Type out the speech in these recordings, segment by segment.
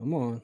Come on.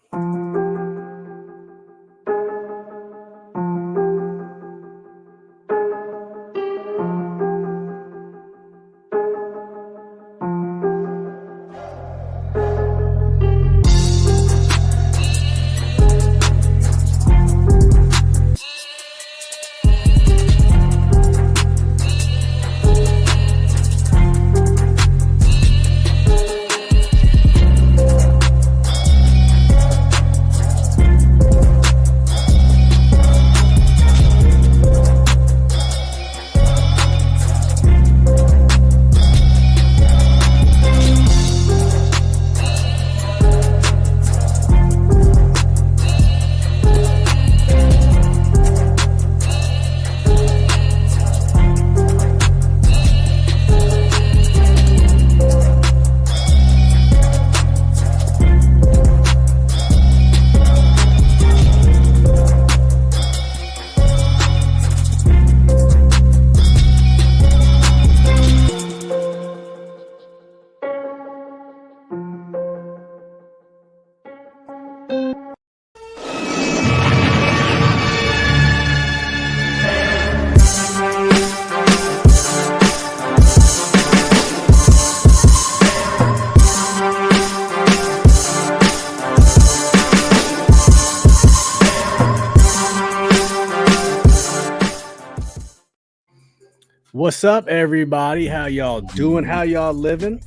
What's up, everybody? How y'all doing? How y'all living?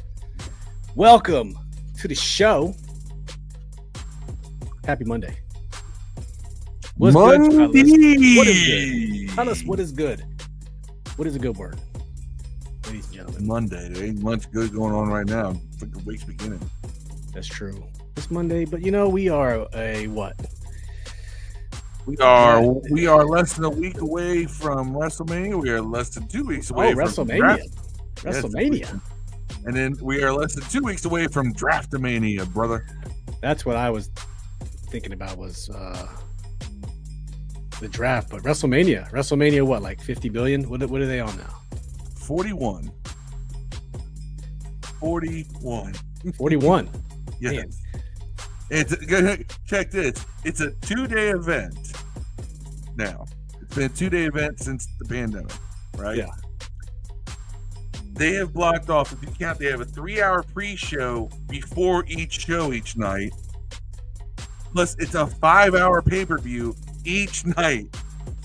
Welcome to the show. Happy Monday. What's Monday. good? What is good? Tell us what is good. What is a good word, ladies and gentlemen? Monday. There ain't much good going on right now. It's like the week's beginning. That's true. It's Monday, but you know we are a what? We are less than a week away from WrestleMania. We are less than 2 weeks away from WrestleMania. WrestleMania. And then we are less than 2 weeks away from Draftomania, brother. That's what I was thinking about was the draft, but WrestleMania, what, like 50 billion? What are they on now? 41. 41. 41. Yes. Man. Check this. It's a 2-day event now. It's been a 2-day event since the pandemic, right? Yeah. They have blocked off, if you count, they have a 3-hour pre-show before each show each night. Plus, it's a 5-hour pay-per-view each night.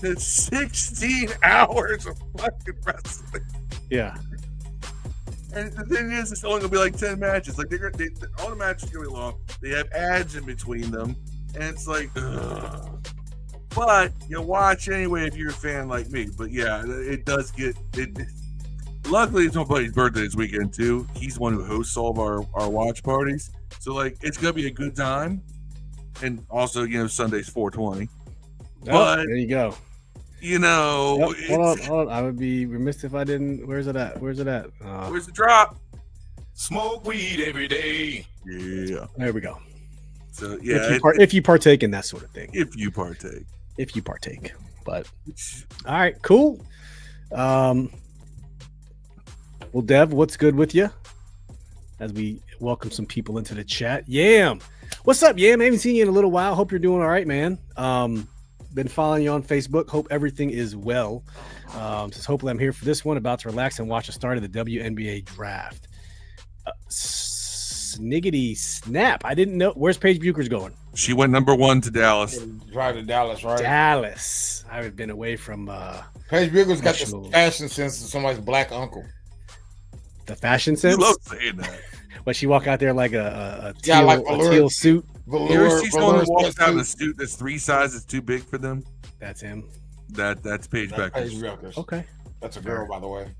It's 16 hours of fucking wrestling. Yeah. And the thing is, it's only gonna be like 10 matches. Like all the matches are gonna be long. They have ads in between them, and it's like, ugh. But you watch anyway if you're a fan like me. But yeah, it does get it. Luckily, it's my buddy's birthday this weekend too. He's the one who hosts all of our watch parties, so like it's gonna be a good time. And also, Sunday's 420. But there you go. Hold on. I would be remiss if I didn't. Where's it at? Where's the drop? Smoke weed every day. Yeah. There we go. So yeah, if you partake in that sort of thing. If you partake. But all right, cool. Well, Dev, what's good with you? As we welcome some people into the chat. Yam. What's up, Yam? I haven't seen you in a little while. Hope you're doing all right, man. Been following you on Facebook. Hope everything is well. Just hopefully I'm here for this one. About to relax and watch the start of the WNBA draft. Sniggity snap. I didn't know. Where's Paige Bucher's going? She went number 1 to Dallas. Drive to Dallas, right? Dallas. I have been away from Paige Bucher's got the fashion sense of somebody's black uncle. The fashion sense? You love saying that. But she walk out there like a teal suit. You ever see someone who walks out in a suit that's 3 sizes too big for them? That's him. That's Paige Bucher. Okay. That's a girl, by the way.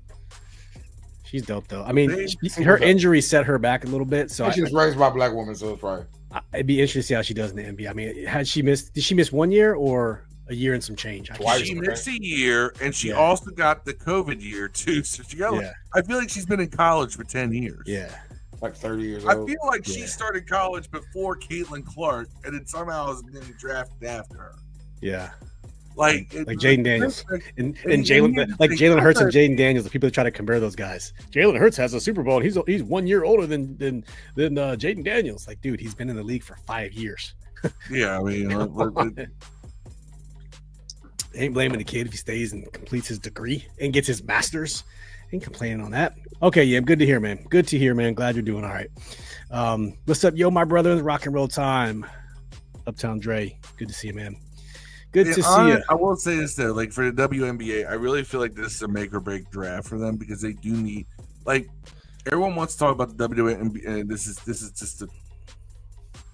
She's dope, though. I mean, her injury set her back a little bit. So she was raised by a black woman, so it's right. It'd be interesting to see how she does in the NBA. I mean, did she miss 1 year or a year and some change? She missed a year, and she also got the COVID year, too. So she got, I feel like she's been in college for 10 years. Yeah. Like 30 years old. I old. feel like she started college before Caitlin Clark, and then somehow is getting drafted after her. Yeah. like Jayden Daniels and Jalen, like Jalen Hurts and Jayden Daniels. The people that try to compare those guys. Jalen Hurts has a Super Bowl. And he's 1 year older than Jayden Daniels. Like, dude, he's been in the league for 5 years. Yeah, I mean, ain't blaming the kid if he stays and completes his degree and gets his master's. Ain't complaining on that. Okay, yeah, good to hear, man. Good to hear, man. Glad you're doing all right. What's up, yo, my brother? Rock and roll time. Uptown Dre. Good to see you, man. Good to see you. I will say this though, like for the WNBA, I really feel like this is a make or break draft for them because they do need, like, everyone wants to talk about the WNBA. This is just a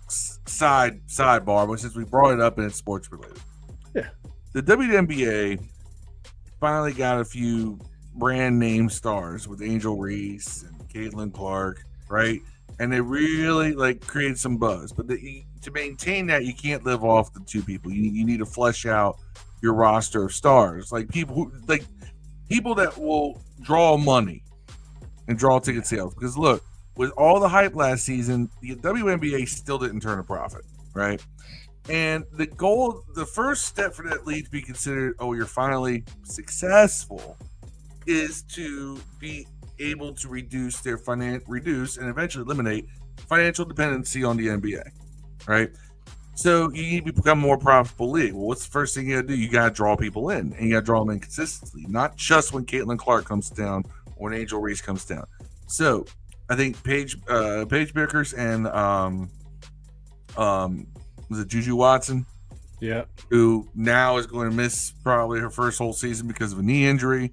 sidebar, but since we brought it up and it's sports related, yeah, the WNBA finally got a few brand name stars with Angel Reese and Caitlin Clark, right? And they really like created some buzz, but to maintain that, you can't live off the two people. You need to flesh out your roster of stars, like people that will draw money and draw ticket sales. Because look, with all the hype last season, the WNBA still didn't turn a profit, right? And the first step for that league to be considered, oh, you're finally successful, is to be able to reduce and eventually eliminate financial dependency on the NBA, right? So you need to become a more profitable league. Well, what's the first thing you got to do? You got to draw people in, and you got to draw them in consistently, not just when Caitlin Clark comes down or when Angel Reese comes down. So I think Paige Bickers and was it Juju Watson? Yeah, who now is going to miss probably her first whole season because of a knee injury.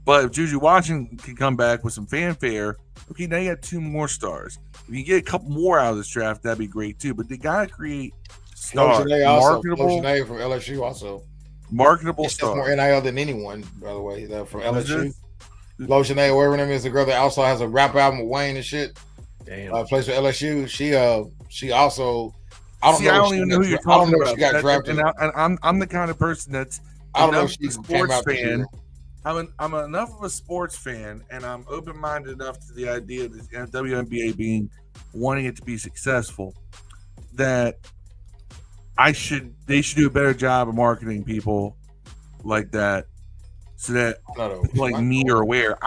But if Juju Watson can come back with some fanfare, okay, now you got 2 more stars. If you get a couple more out of this draft, that'd be great too. But they gotta create stars, marketable from LSU also. Marketable stars. More NIL than anyone, by the way. From LSU, Loshanae, whatever her name is, the girl that also has a rap album with Wayne and shit. Damn. Plays for LSU. She also. I don't even know who you're talking about. She got drafted. And I'm the kind of person that's I don't know if she's a sports fan. I'm enough of a sports fan, and I'm open-minded enough to the idea that the WNBA wanting it to be successful, that they should do a better job of marketing people like that, so that people like me are aware.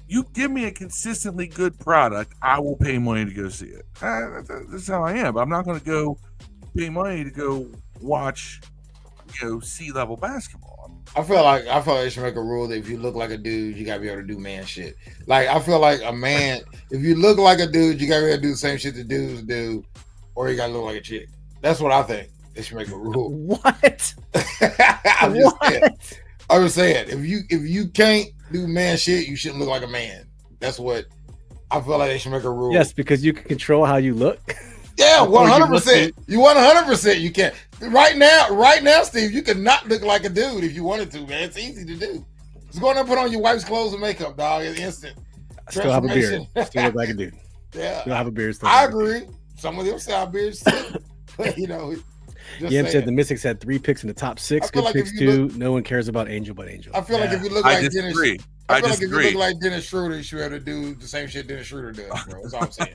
You give me a consistently good product, I will pay money to go see it. That's how I am. I'm not going to go pay money to go watch, C-level basketball. I feel like they should make a rule that if you look like a dude, you gotta be able to do man shit. Like, I feel like a man, if you look like a dude, you gotta be able to do the same shit the dudes do, or you gotta look like a chick. That's what I think. They should make a rule. What? I'm just saying. If you can't do man shit, you shouldn't look like a man. That's what I feel like they should make a rule. Yes, because you can control how you look. Yeah, 100%. You 100%. You can. Right now, Steve, you could not look like a dude if you wanted to, man. It's easy to do. Just go in and put on your wife's clothes and makeup, dog. It's instant. Still have a beard. Still look like a dude. Yeah. Still have a beard. I agree. Some of them still have beards too. But, Yam said the Mystics had 3 picks in the top 6. Good picks too. No one cares about Angel but Angel. I feel like if you look like Dennis, I feel like if you look like Dennis Schroeder, you should be able to do the same shit Dennis Schroeder does, bro. That's all I'm saying.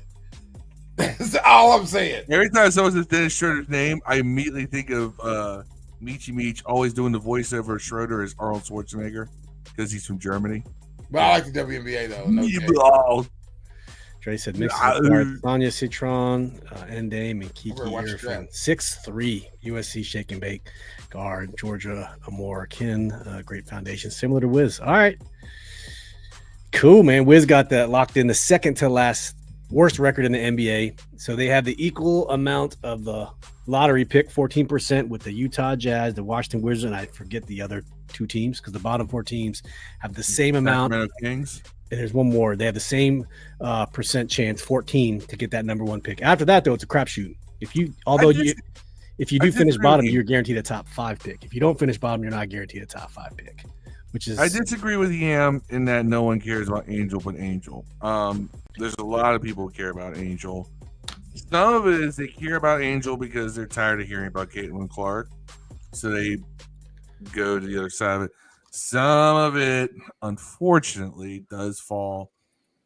That's all I'm saying. Every time someone says Dennis Schroeder's name, I immediately think of Michi Meech always doing the voiceover of Schroeder as Arnold Schwarzenegger because he's from Germany. But I like the WNBA though. No Dre said Sonia Citron, Endame, and Kiki Irfan. 6'3", USC shake and bake guard. Georgia Amore Kin, great foundation, similar to Wiz. All right, cool, man. Wiz got that locked in, the second to last worst record in the NBA. So they have the equal amount of the lottery pick, 14%, with the Utah Jazz, the Washington Wizards, and I forget the other 2 teams because the bottom 4 teams have the same amount. Sacramento Kings. And there's one more. They have the same percent chance, 14, to get that number 1 pick. After that, though, it's a crapshoot. If you do finish bottom, you're guaranteed a top 5 pick. If you don't finish bottom, you're not guaranteed a top 5 pick. I disagree with Yam in that no one cares about Angel but Angel. There's a lot of people who care about Angel. Some of it is they care about Angel because they're tired of hearing about Caitlin Clark, so they go to the other side of it. Some of it, unfortunately, does fall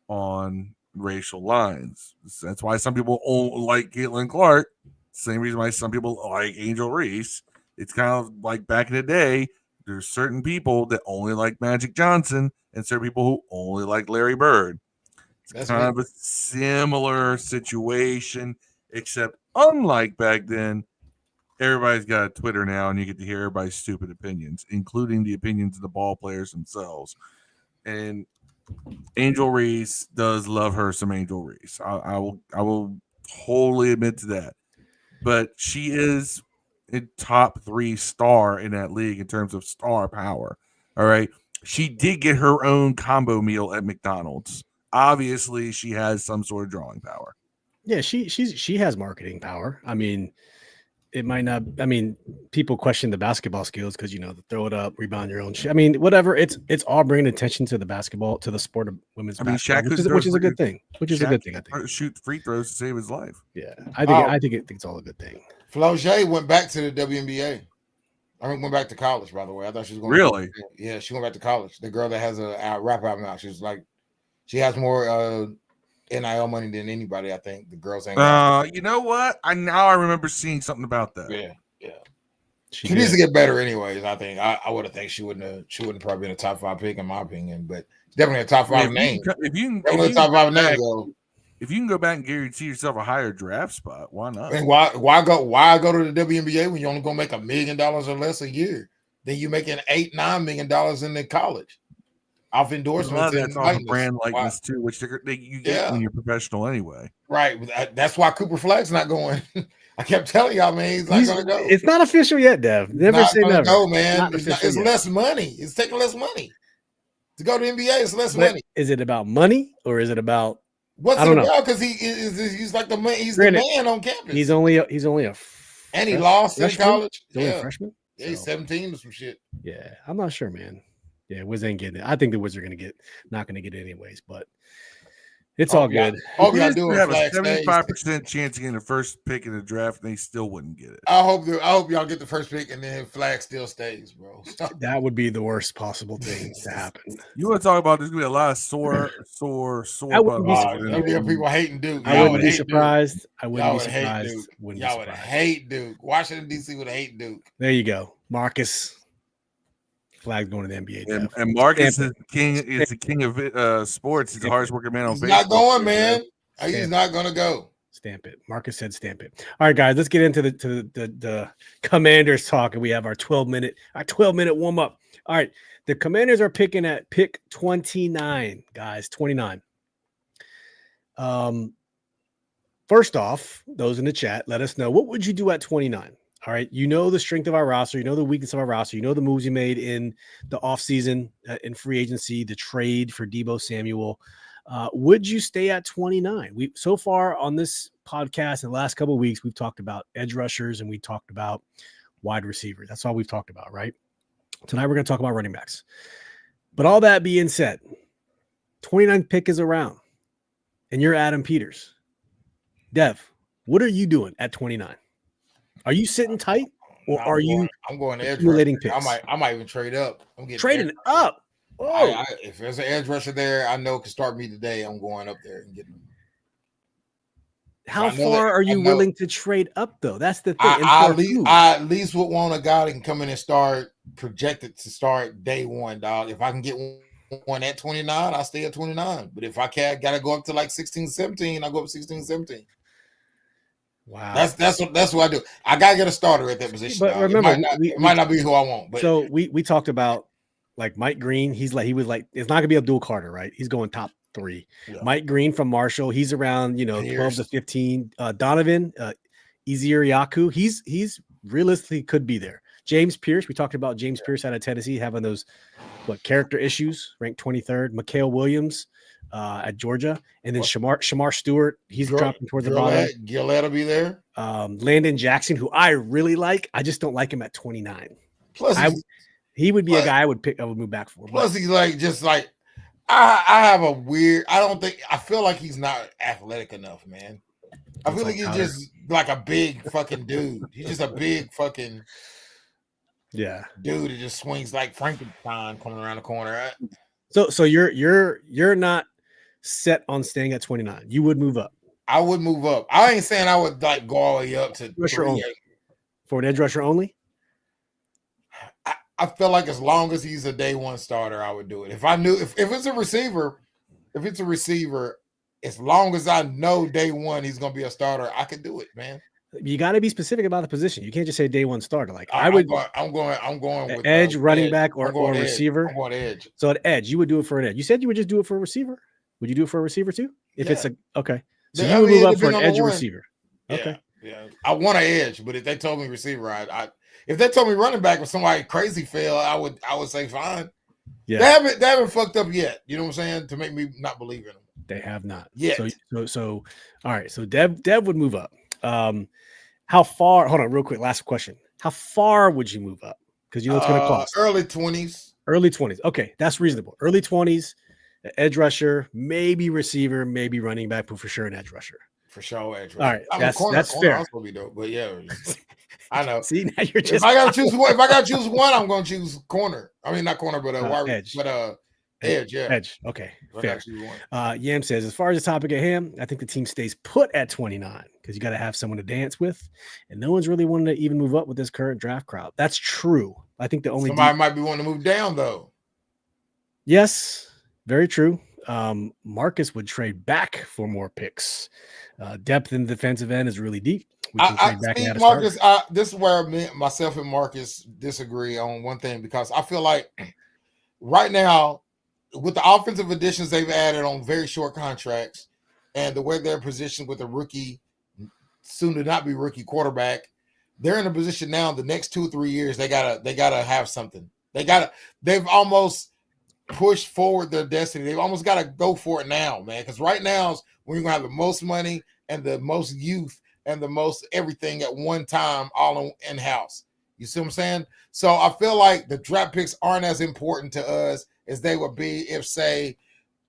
on racial lines. That's why some people like Caitlin Clark. Same reason why some people like Angel Reese. It's kind of like back in the day. There's certain people that only like Magic Johnson and certain people who only like Larry Bird. It's kind of a similar situation, except unlike back then, everybody's got a Twitter now, and you get to hear everybody's stupid opinions, including the opinions of the ball players themselves. And Angel Reese does love her some Angel Reese. I will totally admit to that. But she is a top 3 star in that league in terms of star power. All right. She did get her own combo meal at McDonald's. Obviously, she has some sort of drawing power. Yeah, she has marketing power. I mean, it might not. I mean, people question the basketball skills because throw it up, rebound your own shit. I mean, whatever. It's all bringing attention to the sport of women's basketball, which is a good thing. I think. Shoot free throws to save his life. Yeah, I think it's all a good thing. Flau'jae went back to the WNBA. Went back to college, by the way. I thought she was going. Really? Yeah, she went back to college. The girl that has a rap album now. She's like, she has more NIL money than anybody. I think the girls ain't. You know what? I remember seeing something about that. Yeah. She needs to get better, anyways. I think I would have think she wouldn't probably been a top 5 pick in my opinion, but definitely a top 5 name. If you can go back and guarantee yourself a higher draft spot, why not? And why go to the WNBA when you're only gonna make $1 million or less a year? Then you making $8-9 million in the college off endorsements. That's off brand likeness too, which you get when you're professional anyway. Right. That's why Cooper Flagg's not going. I kept telling y'all, man, he's not gonna go. It's not official yet, Dev. Never say never. No, man. It's less money. It's taking less money to go to NBA. It's less money. Is it about money or is it about? What's it about? Because he's like the man. He's the man on campus. He's only a and he lost in college. He's only a freshman. Yeah, he's 17 or some shit. Yeah, I'm not sure, man. Yeah, Wiz ain't getting it. I think the Wiz are not gonna get it anyways, but it's all good. We have a 75% chance of getting the first pick in the draft, and they still wouldn't get it. I hope y'all get the first pick, and then Flag still stays, bro. That would be the worst possible thing to happen. You want to talk about? There's gonna be a lot of sore. People hating Duke. I wouldn't be surprised. I wouldn't be surprised. Y'all would hate Duke. Washington D.C. would hate Duke. There you go, Marcus. Flag going to the NBA. And Marcus is the king of sports. He's the hardest working man on Facebook. He's not going, man. He's not going to go. Stamp it. Marcus said stamp it. All right, guys, let's get into the Commanders talk, and we have our 12-minute warm up. All right, the Commanders are picking at pick 29, guys, 29. First off, those in the chat, let us know, what would you do at 29? All right, you know the strength of our roster, you know the weakness of our roster, you know the moves you made in the offseason, in free agency, the trade for Deebo Samuel. Would you stay at 29? So far on this podcast in the last couple of weeks, we've talked about edge rushers and we talked about wide receivers. That's all we've talked about, right? Tonight we're going to talk about running backs. But all that being said, 29th pick is around, and you're Adam Peters. Dev, what are you doing at 29? Are you sitting tight, or are you? I'm going to edge accumulating picks. I might even trade up. I'm getting trading up. Oh, if there's an edge rusher there, I know can start me today. I'm going up there and getting them. How far are you willing to trade up, though? That's the thing. I at least would want a guy that can come in and start projected to start day one, dog. If I can get one at 29, I'll stay at 29. But if I can't, gotta go up to like 16, 17, I'll go up 16, 17. Wow, that's what I do. I gotta get a starter at that position. But remember, it might not be who I want. But so we talked about like Mike Green. He was like it's not gonna be Abdul Carter, right? He's going top 3. Yeah. Mike Green from Marshall. He's around 12 to 15. Donovan Iziriaku. He's realistically could be there. James Pierce. We talked about James Pierce out of Tennessee having those character issues. Ranked 23rd. Mikal Williams. At Georgia, and then Shamar Stewart, he's dropping towards the bottom. Gillette will be there. Landon Jackson, who I really like, I just don't like him at 29. Plus, he would be a guy I would move back for. Plus, he's I have a weird. I feel like he's not athletic enough, man. I feel like he's just like a big fucking dude. He's just a big fucking dude that just swings like Frankenstein coming around the corner. Right? So you're not set on staying at 29. You would move up. I would move up. I ain't saying I would like go all the way up to rusher only. For an edge rusher only? I feel like as long as he's a day one starter, I would do it. If I knew if it's a receiver, as long as I know day one he's gonna be a starter, I could do it, man. You got to be specific about the position. You can't just say day one starter. Like I'm going with edge, running back, or edge. receiver. I'm going edge. So at edge, you would do it for an edge. You said you would just do it for a receiver. Would you do it for a receiver too? If it's a okay, so you would move up for an edge or receiver. Okay, yeah. I want an edge, but if they told me receiver, if they told me running back or somebody crazy fell, I would say fine. Yeah, they haven't fucked up yet. You know what I'm saying? To make me not believe in them. They have not. Yeah. So all right. So Dev would move up. How far? Hold on, real quick. Last question. How far would you move up? Because you know it's going to cost. Early 20s. Early 20s. Okay, that's reasonable. Early 20s, edge rusher, maybe receiver, maybe running back, but for sure an edge rusher. For sure, edge rusher. All right, that's fair. Also be dope, but yeah, I know. See, now you're just. If I gotta choose one, I'm gonna choose corner. I mean, not corner, but edge. But edge, yeah. Edge. Okay. Fair. Yam says, as far as the topic at hand, I think the team stays put at 29 because you got to have someone to dance with, and no one's really wanting to even move up with this current draft crowd. That's true. I think the only somebody might be wanting to move down though. Yes, very true. Marcus would trade back for more picks. Depth in the defensive end is really deep. We can trade back and add a Marcus, this is where myself and Marcus disagree on one thing because I feel like right now, with the offensive additions they've added on very short contracts and the way they're positioned with a rookie, soon to not be rookie quarterback, they're in a position now the next 2 or 3 years they gotta have something. They've almost pushed forward their destiny. They've almost got to go for it now, man. Because right now is when you're gonna have the most money and the most youth and the most everything at one time, all in-house. You see what I'm saying? So I feel like the draft picks aren't as important to us as they would be if, say,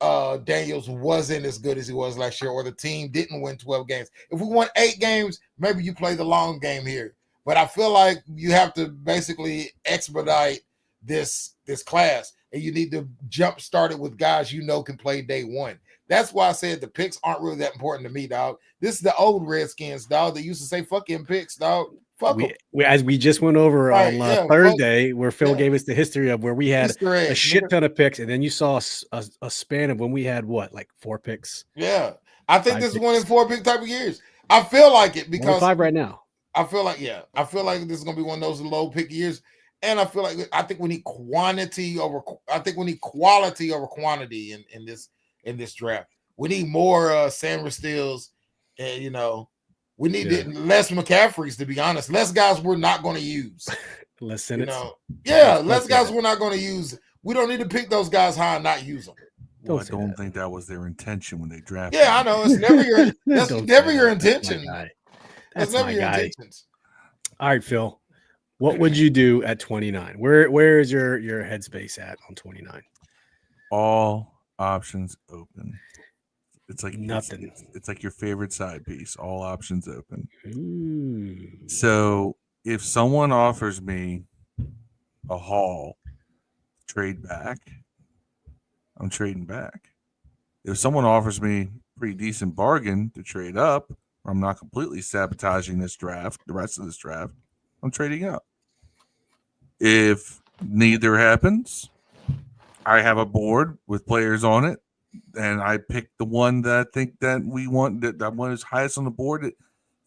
Daniels wasn't as good as he was last year, or the team didn't win 12 games. If we won 8 games, maybe you play the long game here. But I feel like you have to basically expedite this class, and you need to jump start it with guys you know can play day one. That's why I said the picks aren't really that important to me, dog. This is the old Redskins, dog, that used to say fucking picks, dog. As we just went over on Thursday, where Phil gave us the history of where we had a shit ton of picks, and then you saw a span of when we had like 4 picks. Yeah, I think this is 1 in 4 pick type of years. I feel like it because 5 right now. I feel like this is gonna be one of those low pick years, and I think we need quality over quantity in this draft. We need more Sam Stills, and we need less McCaffreys, to be honest. Less guys we're not going to use. Less Senate. Less guys we're not going to use. We don't need to pick those guys high and not use them. Well, I don't think that was their intention when they drafted. Yeah, I know. It's never your. That's never your intention. That's never your intentions. All right, Phil. What would you do at 29? Where is your headspace at on 29? All options open. It's like nothing. It's like your favorite side piece. All options open. Ooh. So if someone offers me a haul, trade back, I'm trading back. If someone offers me a pretty decent bargain to trade up, or I'm not completely sabotaging this draft, the rest of this draft, I'm trading up. If neither happens, I have a board with players on it, and I pick the one that I think that we want, that one is highest on the board that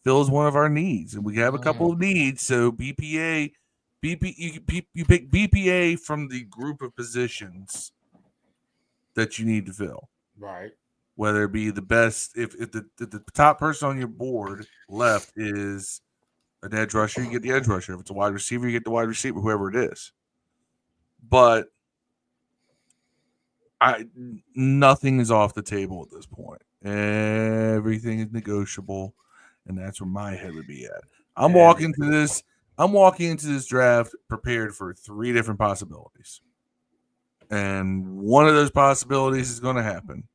fills one of our needs. And we have a couple of needs. So you pick BPA from the group of positions that you need to fill. Right. Whether it be the best, if the top person on your board left is an edge rusher, you get the edge rusher. If it's a wide receiver, you get the wide receiver, whoever it is. But nothing is off the table at this point. Everything is negotiable, and that's where my head would be at. I'm walking into this draft prepared for 3 different possibilities, and one of those possibilities is going to happen.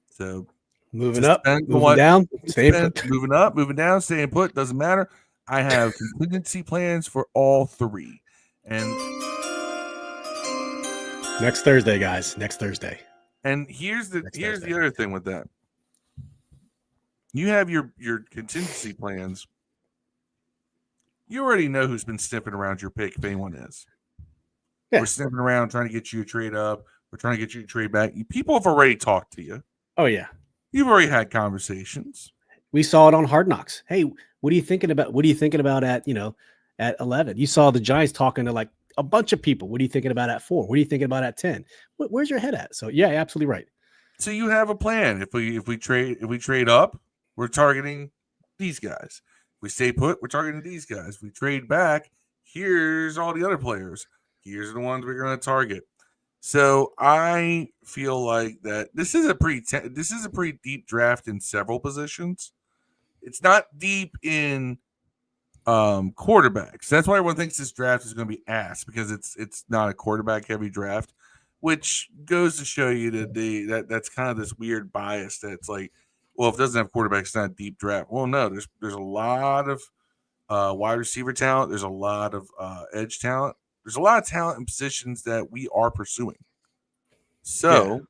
So moving up, moving down, staying put. Moving up, moving down, staying put, doesn't matter. I have contingency plans for all 3. And next Thursday, guys. Next Thursday. And here's the other thing with that. You have your contingency plans. You already know who's been sniffing around your pick, if anyone is. Yeah. We're sniffing around trying to get you to trade up. We're trying to get you to trade back. People have already talked to you. Oh yeah. You've already had conversations. We saw it on Hard Knocks. Hey, what are you thinking about? What are you thinking about at 11? You saw the Giants talking to like a bunch of people. What are you thinking about at 4? What are you thinking about at 10? Where's your head at? So yeah, absolutely right. So you have a plan. If we trade up, we're targeting these guys. If we stay put, we're targeting these guys. If we trade back, here's all the other players. Here's the ones we're going to target. So I feel like that this is a pretty deep draft in several positions. It's not deep in quarterbacks. That's why everyone thinks this draft is going to be ass, because it's not a quarterback heavy draft, which goes to show you that that's kind of this weird bias that's like, well, if it doesn't have quarterbacks, it's not a deep draft. Well, no, there's a lot of wide receiver talent. There's a lot of edge talent. There's a lot of talent in positions that we are pursuing. So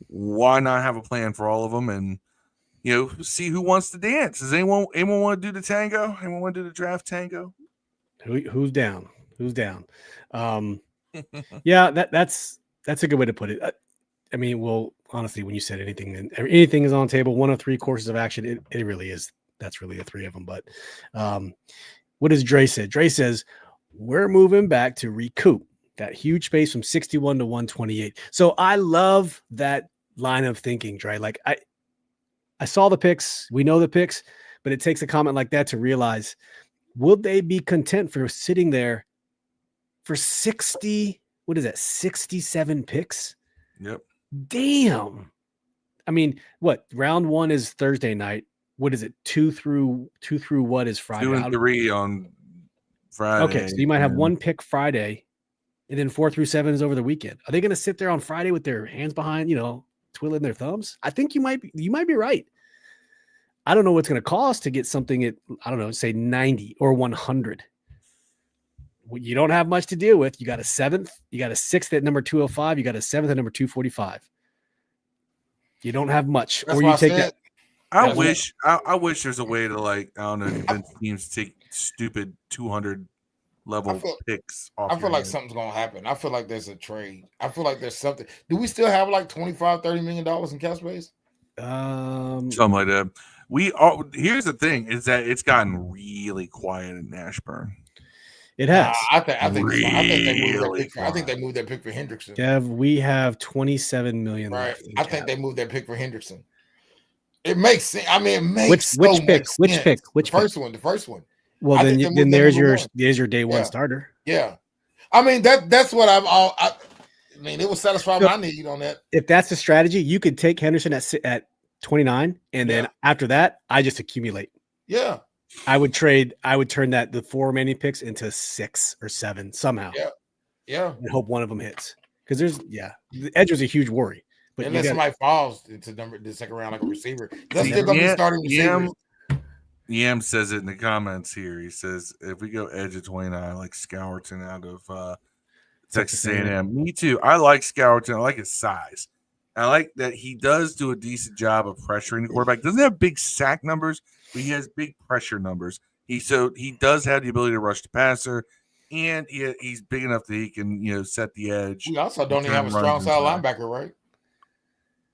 why not have a plan for all of them and, see who wants to dance? Does anyone want to do the tango? Anyone want to do the draft tango? Who's down? Who's down? Yeah, that's a good way to put it. I mean, well, honestly, when you said anything is on the table, one of 3 courses of action, it really is. That's really the 3 of them. But what does Dre say? Dre says, we're moving back to recoup that huge space from 61 to 128. So I love that line of thinking, Dre. Like I saw the picks. We know the picks, but it takes a comment like that to realize, will they be content for sitting there for 67 picks? Yep. Damn. I mean, what, round 1 is Thursday night. What is it? 2 through what is Friday? 2 and 3 on Friday. Okay, so you might have 1 pick Friday, and then 4 through 7 is over the weekend. Are they going to sit there on Friday with their hands behind, twiddling their thumbs? I think you might be right. I don't know what's going to cost to get something at, I don't know, say 90 or 100. You don't have much to deal with. You got a 7th, you got a 6th at number 205, you got a 7th at number 245. You don't have much. That's or you take that. I wish there's a way to, like, I don't know, convince teams to take stupid 200 level picks off. I feel like something's gonna happen. I feel like there's a trade. I feel like there's something. Do we still have like $25-30 million in cap space? Something like that. Here's the thing: is that it's gotten really quiet in Ashburn. It has. I think they moved that pick for Hendrickson. Kev, we have $27 million. Right. I think they moved that pick for Hendrickson. It makes sense. I mean, it makes which pick? Which pick? The first one. Well, then there's your day one starter. Yeah. I mean, that's what I mean, it will satisfy my need on that. If that's the strategy, you could take Henderson at 29, and then after that, I just accumulate. Yeah. I would turn the 4 remaining picks into 6 or 7 somehow. Yeah. Yeah. And hope one of them hits. Because the edge was a huge worry. But unless somebody falls into the second round like a receiver. That's still gonna be starting receivers. Yam says it in the comments here. He says, if we go edge at 29, I like Scourton out of Texas A&M. Me too. I like Scourton. I like his size. I like that he does do a decent job of pressuring the quarterback. Doesn't have big sack numbers, but he has big pressure numbers. He does have the ability to rush the passer, and he's big enough that he can set the edge. We also don't even have a strong side linebacker, right?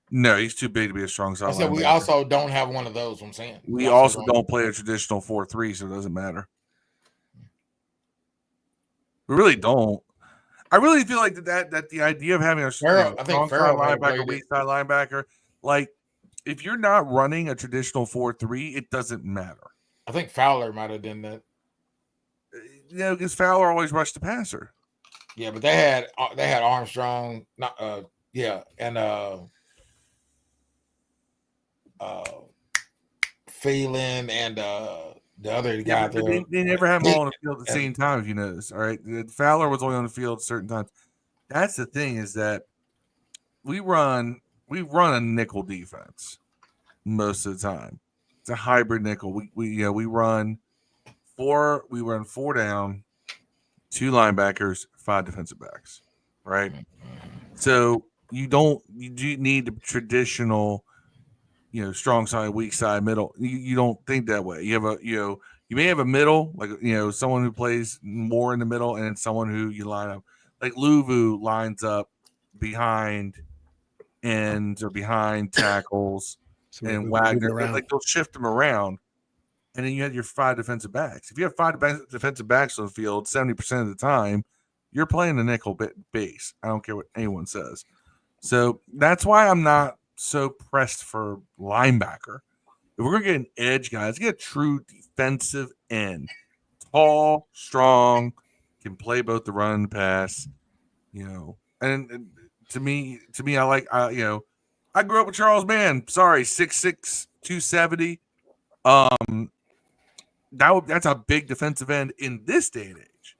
No, he's too big to be a strong side linebacker. I said we also don't have one of those. I'm saying we also don't play a traditional 4-3, so it doesn't matter. We really don't. I really feel like that the idea of having a strong side linebacker, weak side linebacker, like if you're not running a traditional 4-3, it doesn't matter. I think Fowler might have done that. Because Fowler always rushed the passer. Yeah, but they had Armstrong, Phelan and the other guy. They never have them all on the field at the same time, if you notice. All right, Fowler was only on the field at certain times. That's the thing, is that we run a nickel defense most of the time. It's a hybrid nickel. We run 4 down, 2 linebackers, 5 defensive backs. Right. So you do need the traditional, strong side, weak side, middle. You don't think that way. You have you may have a middle, like someone who plays more in the middle, and then someone who you line up like Luvu lines up behind ends or behind tackles, and Wagner, like they'll shift them around, and then you have your 5 defensive backs. If you have 5 defensive backs on the field 70% of the time, you're playing the nickel base. I don't care what anyone says. So that's why I'm not so pressed for linebacker. If we're going to get an edge guy, let's get a true defensive end. Tall, strong, can play both the run and pass, And to me, I like, I grew up with Charles Mann. Sorry, 6'6", 270. That's a big defensive end in this day and age.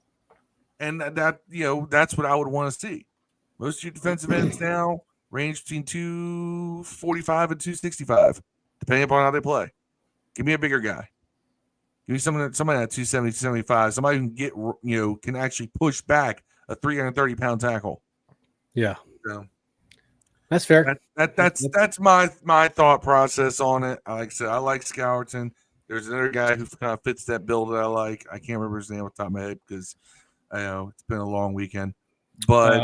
And that's what I would want to see. Most of your defensive ends now range between 245 and 265, depending upon how they play. Give me a bigger guy. Give me somebody at 270, 275. Somebody who can get, can actually push back a 330-pound tackle. Yeah. So that's fair. That's my thought process on it. Like I said, I like Scourton. There's another guy who kind of fits that bill that I like. I can't remember his name off the top of my head because it's been a long weekend. But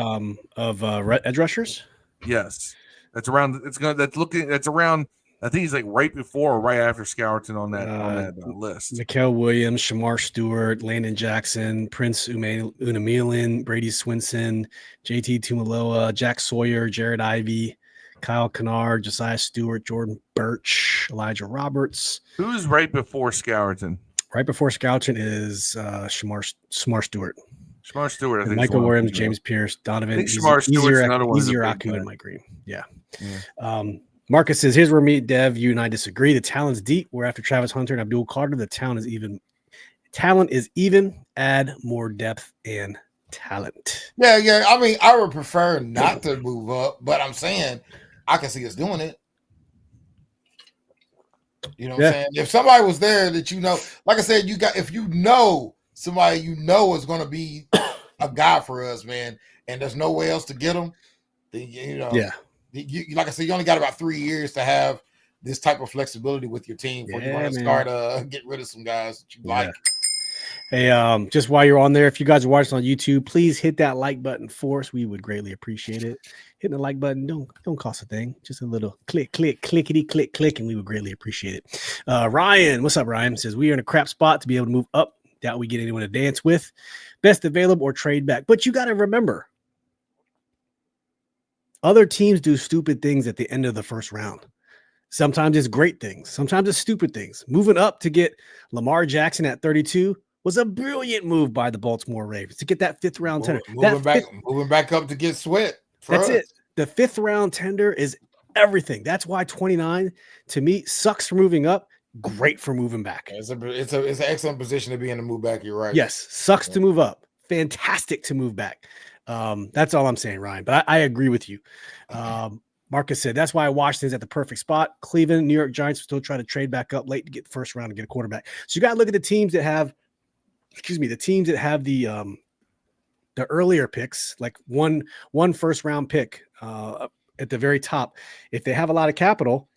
of edge rushers, yes, that's around. That's around. I think he's like right before or right after Scourton on that list. Mikael Williams, Shamar Stewart, Landon Jackson, Prince Unamilin, Brady Swinson, JT Tumaloa, Jack Sawyer, Jared Ivey, Kyle Kennard, Josiah Stewart, Jordan Birch, Elijah Roberts. Who's right before Scourton? Right before Scourton is Shamar Stewart. Shamar Stewart, I think. Michael Williams, James Pierce, Donovan. I think Shamar Stewart's another one. Easier Aku and Mike Green. Yeah. Marcus says, here's where me, Dev, you and I disagree. The talent's deep. We're after Travis Hunter and Abdul Carter. The talent is even. Add more depth and talent. Yeah. I mean, I would prefer not to move up, but I'm saying I can see us doing it. You know what I'm saying? If somebody was there that like I said, if somebody is going to be a guy for us, man, and there's no way else to get them, then like I said, you only got about 3 years to have this type of flexibility with your team before you want to start get rid of some guys that you like. Hey, just while you're on there, if you guys are watching on YouTube, please hit that like button for us. We would greatly appreciate it. Hitting the like button don't cost a thing. Just a little clickety click, and we would greatly appreciate it. Ryan, what's up, Ryan? Says we are in a crap spot to be able to move up. Doubt we get anyone to dance with. Best available or trade back. But you got to remember, other teams do stupid things at the end of the first round. Sometimes it's great things. Sometimes it's stupid things. Moving up to get Lamar Jackson at 32 was a brilliant move by the Baltimore Ravens to get that 5th round tender. Moving back up to get Sweat. That's it. The 5th round tender is everything. That's why 29 to me sucks for moving up. Great for moving back. It's an excellent position to be in to move back. You're right. Yes, sucks to move up. Fantastic to move back. That's all I'm saying, Ryan. But I agree with you. Marcus said that's why Washington's at the perfect spot. Cleveland, New York Giants will still try to trade back up late to get the first round and get a quarterback. So you got to look at the teams that have, the earlier picks, like one first round pick at the very top. If they have a lot of capital,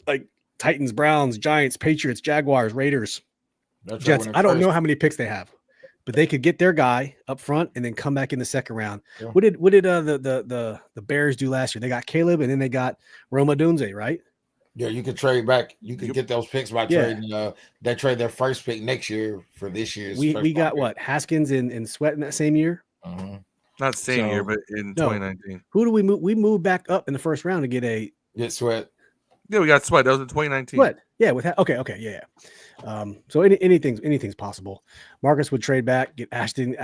like Titans, Browns, Giants, Patriots, Jaguars, Raiders, Jets. I don't know how many picks they have, but they could get their guy up front and then come back in the second round. Yeah. What did the Bears do last year? They got Caleb and then they got Roma Dunze, right? Yeah, you could trade back. You could get those picks by trading. They trade their first pick next year for this year's. We got pick. What, Haskins and Sweat in that same year? Not the same year, but in 2019. Who do we move? We moved back up in the first round to get Sweat. Yeah, we got Sweat. That was in 2019. What? Yeah, okay, yeah. So anything's possible. Marcus would trade back, get Ashton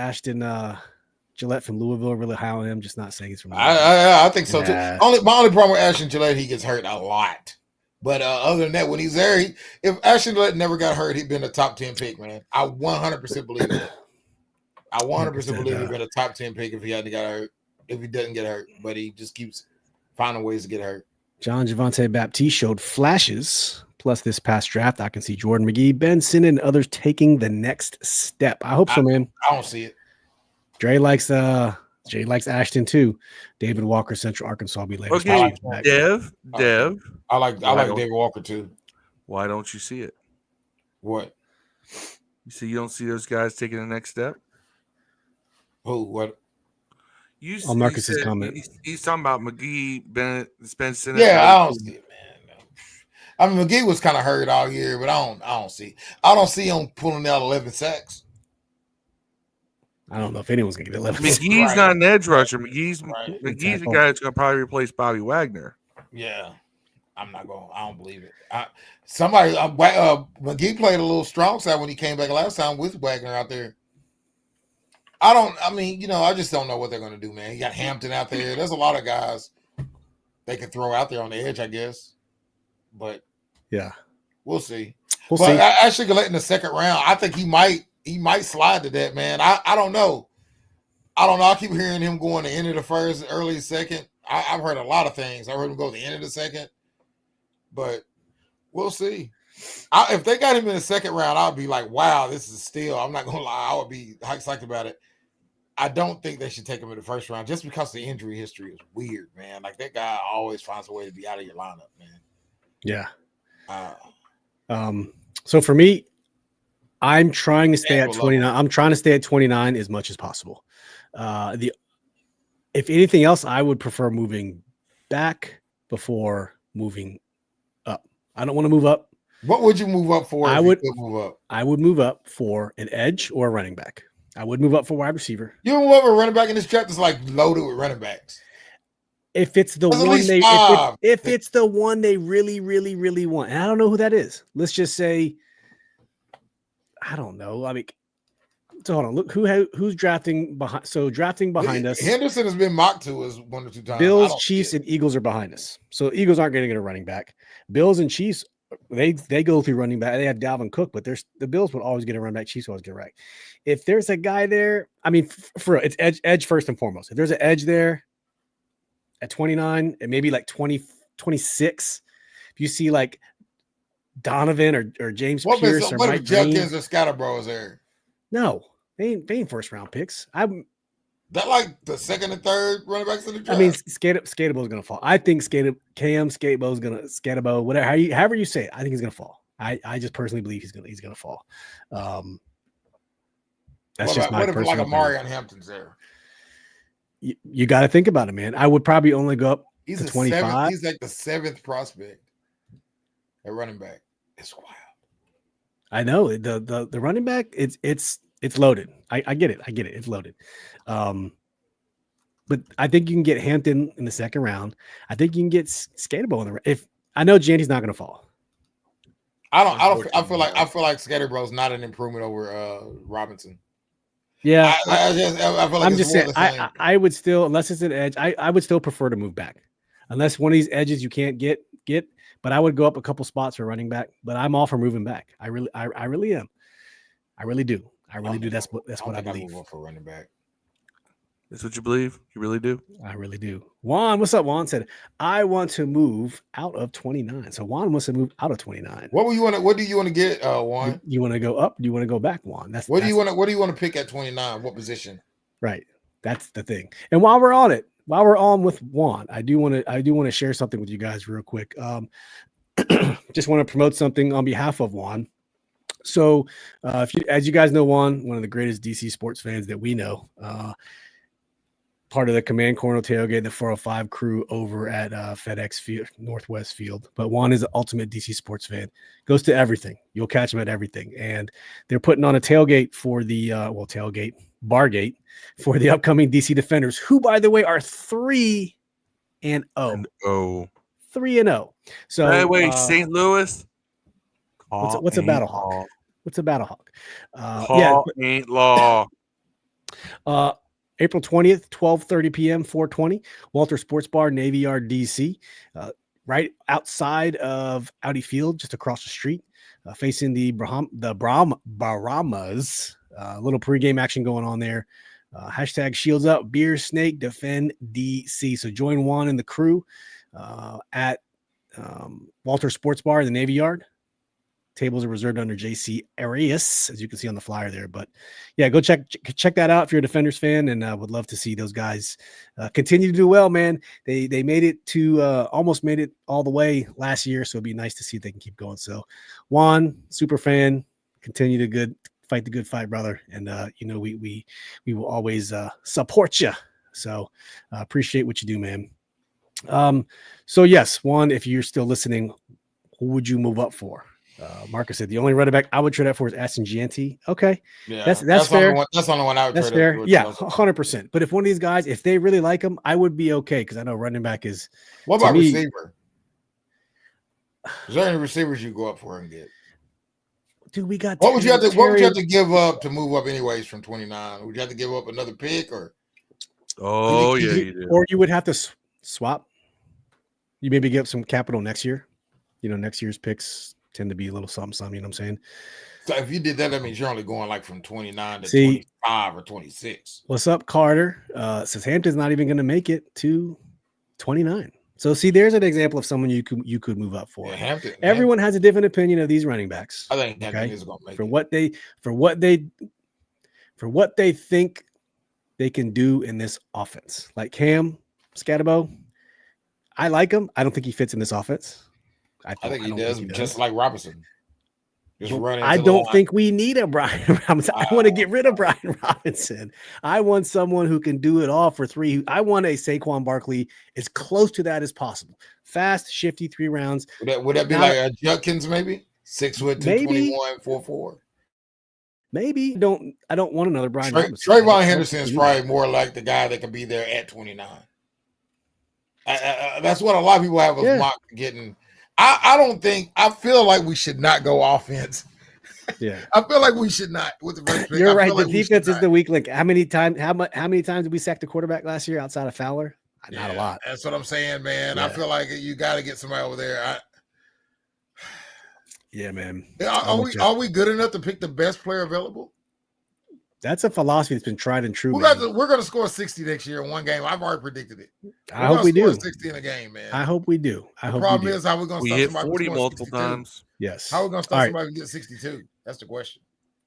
Gillette from Louisville, really high on him. Just not saying it's from Louisville. I think so too. My only problem with Ashton Gillette, he gets hurt a lot. But other than that, when he's there, if Ashton Gillette never got hurt, he'd been a top 10 pick, man. I 100% believe that. I 100% believe he'd been a top 10 pick if he hadn't got hurt. If he doesn't get hurt, but he just keeps finding ways to get hurt. John Javante Baptiste showed flashes. Plus, this past draft, I can see Jordan McGee, Ben Sinnen, and others taking the next step. I hope so, man. I don't see it. Jay likes Ashton too. David Walker, Central Arkansas, will be later. Okay, Dev. I like David Walker too. Why don't you see it? What? You don't see those guys taking the next step? Who? What? on Marcus's comment. He's talking about McGee, Bennett, Spencer. Yeah, I don't see it, man. I mean, McGee was kind of hurt all year, but I don't see him pulling out 11 sacks. I don't know if anyone's gonna get 11. McGee's not an edge rusher. McGee's the guy that's gonna probably replace Bobby Wagner. Yeah, I don't believe it. McGee played a little strong side when he came back last time with Wagner out there. I just don't know what they're gonna do, man. You got Hampton out there. There's a lot of guys they can throw out there on the edge, I guess. But yeah, we'll see. We'll see. I should get in the second round. I think he might slide to that, man. I don't know. I keep hearing him going to the end of the first, early second. I've heard a lot of things. I heard him go to the end of the second, but we'll see. If they got him in the second round, I'll be like, wow, this is still. I'm not gonna lie, I would be psyched about it. I don't think they should take him in the first round just because the injury history is weird, man. Like that guy always finds a way to be out of your lineup, man. Yeah. So for me, I'm trying to stay at 29. I'm trying to stay at 29 as much as possible. If anything else, I would prefer moving back before moving up. I don't want to move up. What would you move up for? I would move up. I would move up for an edge or a running back. I would move up for wide receiver. You move up a running back in this draft that's like loaded with running backs. If it's the one if it's the one they really, really, really want, and I don't know who that is. Let's just say, I don't know. I mean, so hold on. Look who's drafting behind. So drafting behind us. Henderson has been mocked to us 1 or 2 times. Bills, Chiefs, and Eagles are behind us. So Eagles aren't going to get a running back. Bills and Chiefs, they go through running back. They have Dalvin Cook, but the Bills would always get a running back. Chiefs always get a right. If there's a guy there, I mean, for it's edge first and foremost. If there's an edge there at 29 and maybe like 20, 26, if you see like Donovan or James Pierce or Mike Jenkins or Scatterbro is there? No, they ain't first round picks. That like the second and third running backs in the draft. I mean, Skatebo is going to fall. I think Skatebo is going to Skatebo, whatever, however you say it. I think he's going to fall. I just personally believe he's going to fall. That's just my personal opinion. Like a Marion Hampton's there. You got to think about it, man. I would probably only go up to 25. He's like the 7th prospect at running back. It's wild. I know the running back. It's loaded. I get it. It's loaded. But I think you can get Hampton in the second round. I think you can get Skatebo in the. If I know Janty's not going to fall. I feel like Scatterbro's not an improvement over Robinson. Yeah, I feel like I'm just saying. I would still, unless it's an edge, I would still prefer to move back, unless one of these edges you can't get. But I would go up a couple spots for running back. But I'm all for moving back. I really am. I really do. I really do. That's what I believe. Move for running back. That's what you believe? You really do? I really do. Juan, what's up? Juan said, I want to move out of 29. So Juan wants to move out of 29. What do you want to get, Juan? You want to go up? Do you want to go back, Juan? What do you want to pick at 29? What position? Right. That's the thing. And while we're on with Juan, I do want to share something with you guys real quick. Just want to promote something on behalf of Juan. So as you guys know, Juan, one of the greatest DC sports fans that we know, part of the Command Corner Tailgate, the 405 crew over at FedEx Field, Northwest Field. But Juan is the ultimate DC sports fan. Goes to everything. You'll catch him at everything. And they're putting on a tailgate for the bargate for the upcoming DC Defenders, who, by the way, are 3-0. 3-0. So by the way, St. Louis. What's a battle hawk? What's a battle hawk? Ain't law. April 20th, 12:30 p.m., 420, Walter Sports Bar, Navy Yard, DC, right outside of Audi Field, just across the street, facing the Brahmas. Little pregame action going on there. Hashtag Shields Up, Beer Snake, Defend DC. So join Juan and the crew at Walter Sports Bar in the Navy Yard. Tables are reserved under JC Arias, as you can see on the flyer there. But yeah, go check that out if you're a Defenders fan, and would love to see those guys continue to do well, man. They made it to almost made it all the way last year, so it'd be nice to see if they can keep going. So Juan, super fan, continue to fight the good fight, brother. And we will always support you. So appreciate what you do, man. So yes, one, if you're still listening, who would you move up for? Marcus said the only running back I would trade up for is Aston Gianti. Okay, Yeah, that's fair. That's the only one I would That's trade fair. up. Yeah, 100%. But if one of these guys, if they really like him, I would be okay because I know running back is. What about receiver? Is there any receivers you go up for and get? Dude, we got. What would you have to give up to move up anyways from 29? Would you have to give up another pick or? Oh yeah, you do. Or you would have to swap. You maybe give up some capital next year. You know, next year's picks tend to be a little something. You know what I'm saying? So if you did that, that means you're only going like from 29 to 25 or 26. What's up, Carter? Says Hampton's not even going to make it to 29. So see, there's an example of someone you could move up for. Yeah, Everyone has a different opinion of these running backs. I think Hampton is going to make it for what they think they can do in this offense. Like Cam Scatterbo, I like him. I don't think he fits in this offense. I think he does, just like Robinson. Just running. I don't think we need a Brian Robinson. I want to get rid of Brian Robinson. I want someone who can do it all for 3. I want a Saquon Barkley as close to that as possible. Fast, shifty, 3 rounds. Would that be like a Judkins maybe? 6 foot 221, 4'4"? Maybe. I don't want another Brian Robinson. Trayvon Henderson is probably more like the guy that can be there at 29. That's what a lot of people have as mock getting. I feel like we should not go offense. Yeah. I feel like we should not with the first pick. You're right. The defense is the weak link. How many times did we sack the quarterback last year outside of Fowler? Not a lot. That's what I'm saying, man. Yeah. I feel like you got to get somebody over there. Yeah, man. Are we good enough to pick the best player available? That's a philosophy that's been tried and true. We're going to score 60 next year in one game. I've already predicted it. I hope we do. 60 in a game, man. I hope we do. The problem is how we're going to stop hit somebody 40 multiple 62. times. Yes. How are we going to stop somebody to get 62? That's the question.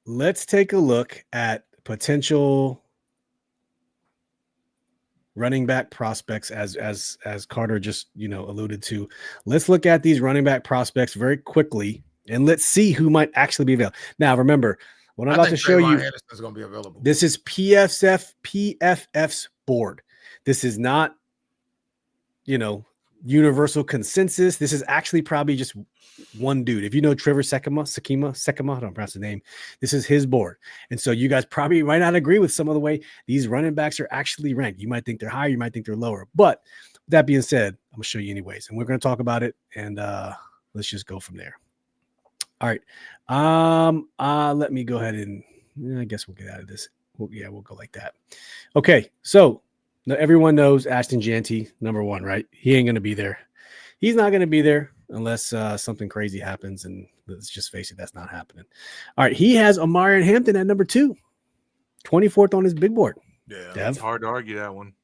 Let's take a look at potential running back prospects as Carter just alluded to. Let's look at these running back prospects very quickly and let's see who might actually be available. Now, remember, what I'm about to show you, is going to be available. This is PFF's board. This is not, universal consensus. This is actually probably just one dude. If you know Trevor Sekima, I don't pronounce the name. This is his board. And so you guys probably might not agree with some of the way these running backs are actually ranked. You might think they're higher, you might think they're lower. But that being said, I'm going to show you anyways. And we're going to talk about it. And let's just go from there. All right. Let me go ahead and I guess we'll get out of this. We'll go like that. Okay. So now everyone knows Ashton Gianti, number 1, right? He ain't going to be there. He's not going to be there unless something crazy happens. And let's just face it, that's not happening. All right. He has Omarion Hampton at number 2, 24th on his big board. Yeah. It's hard to argue that one.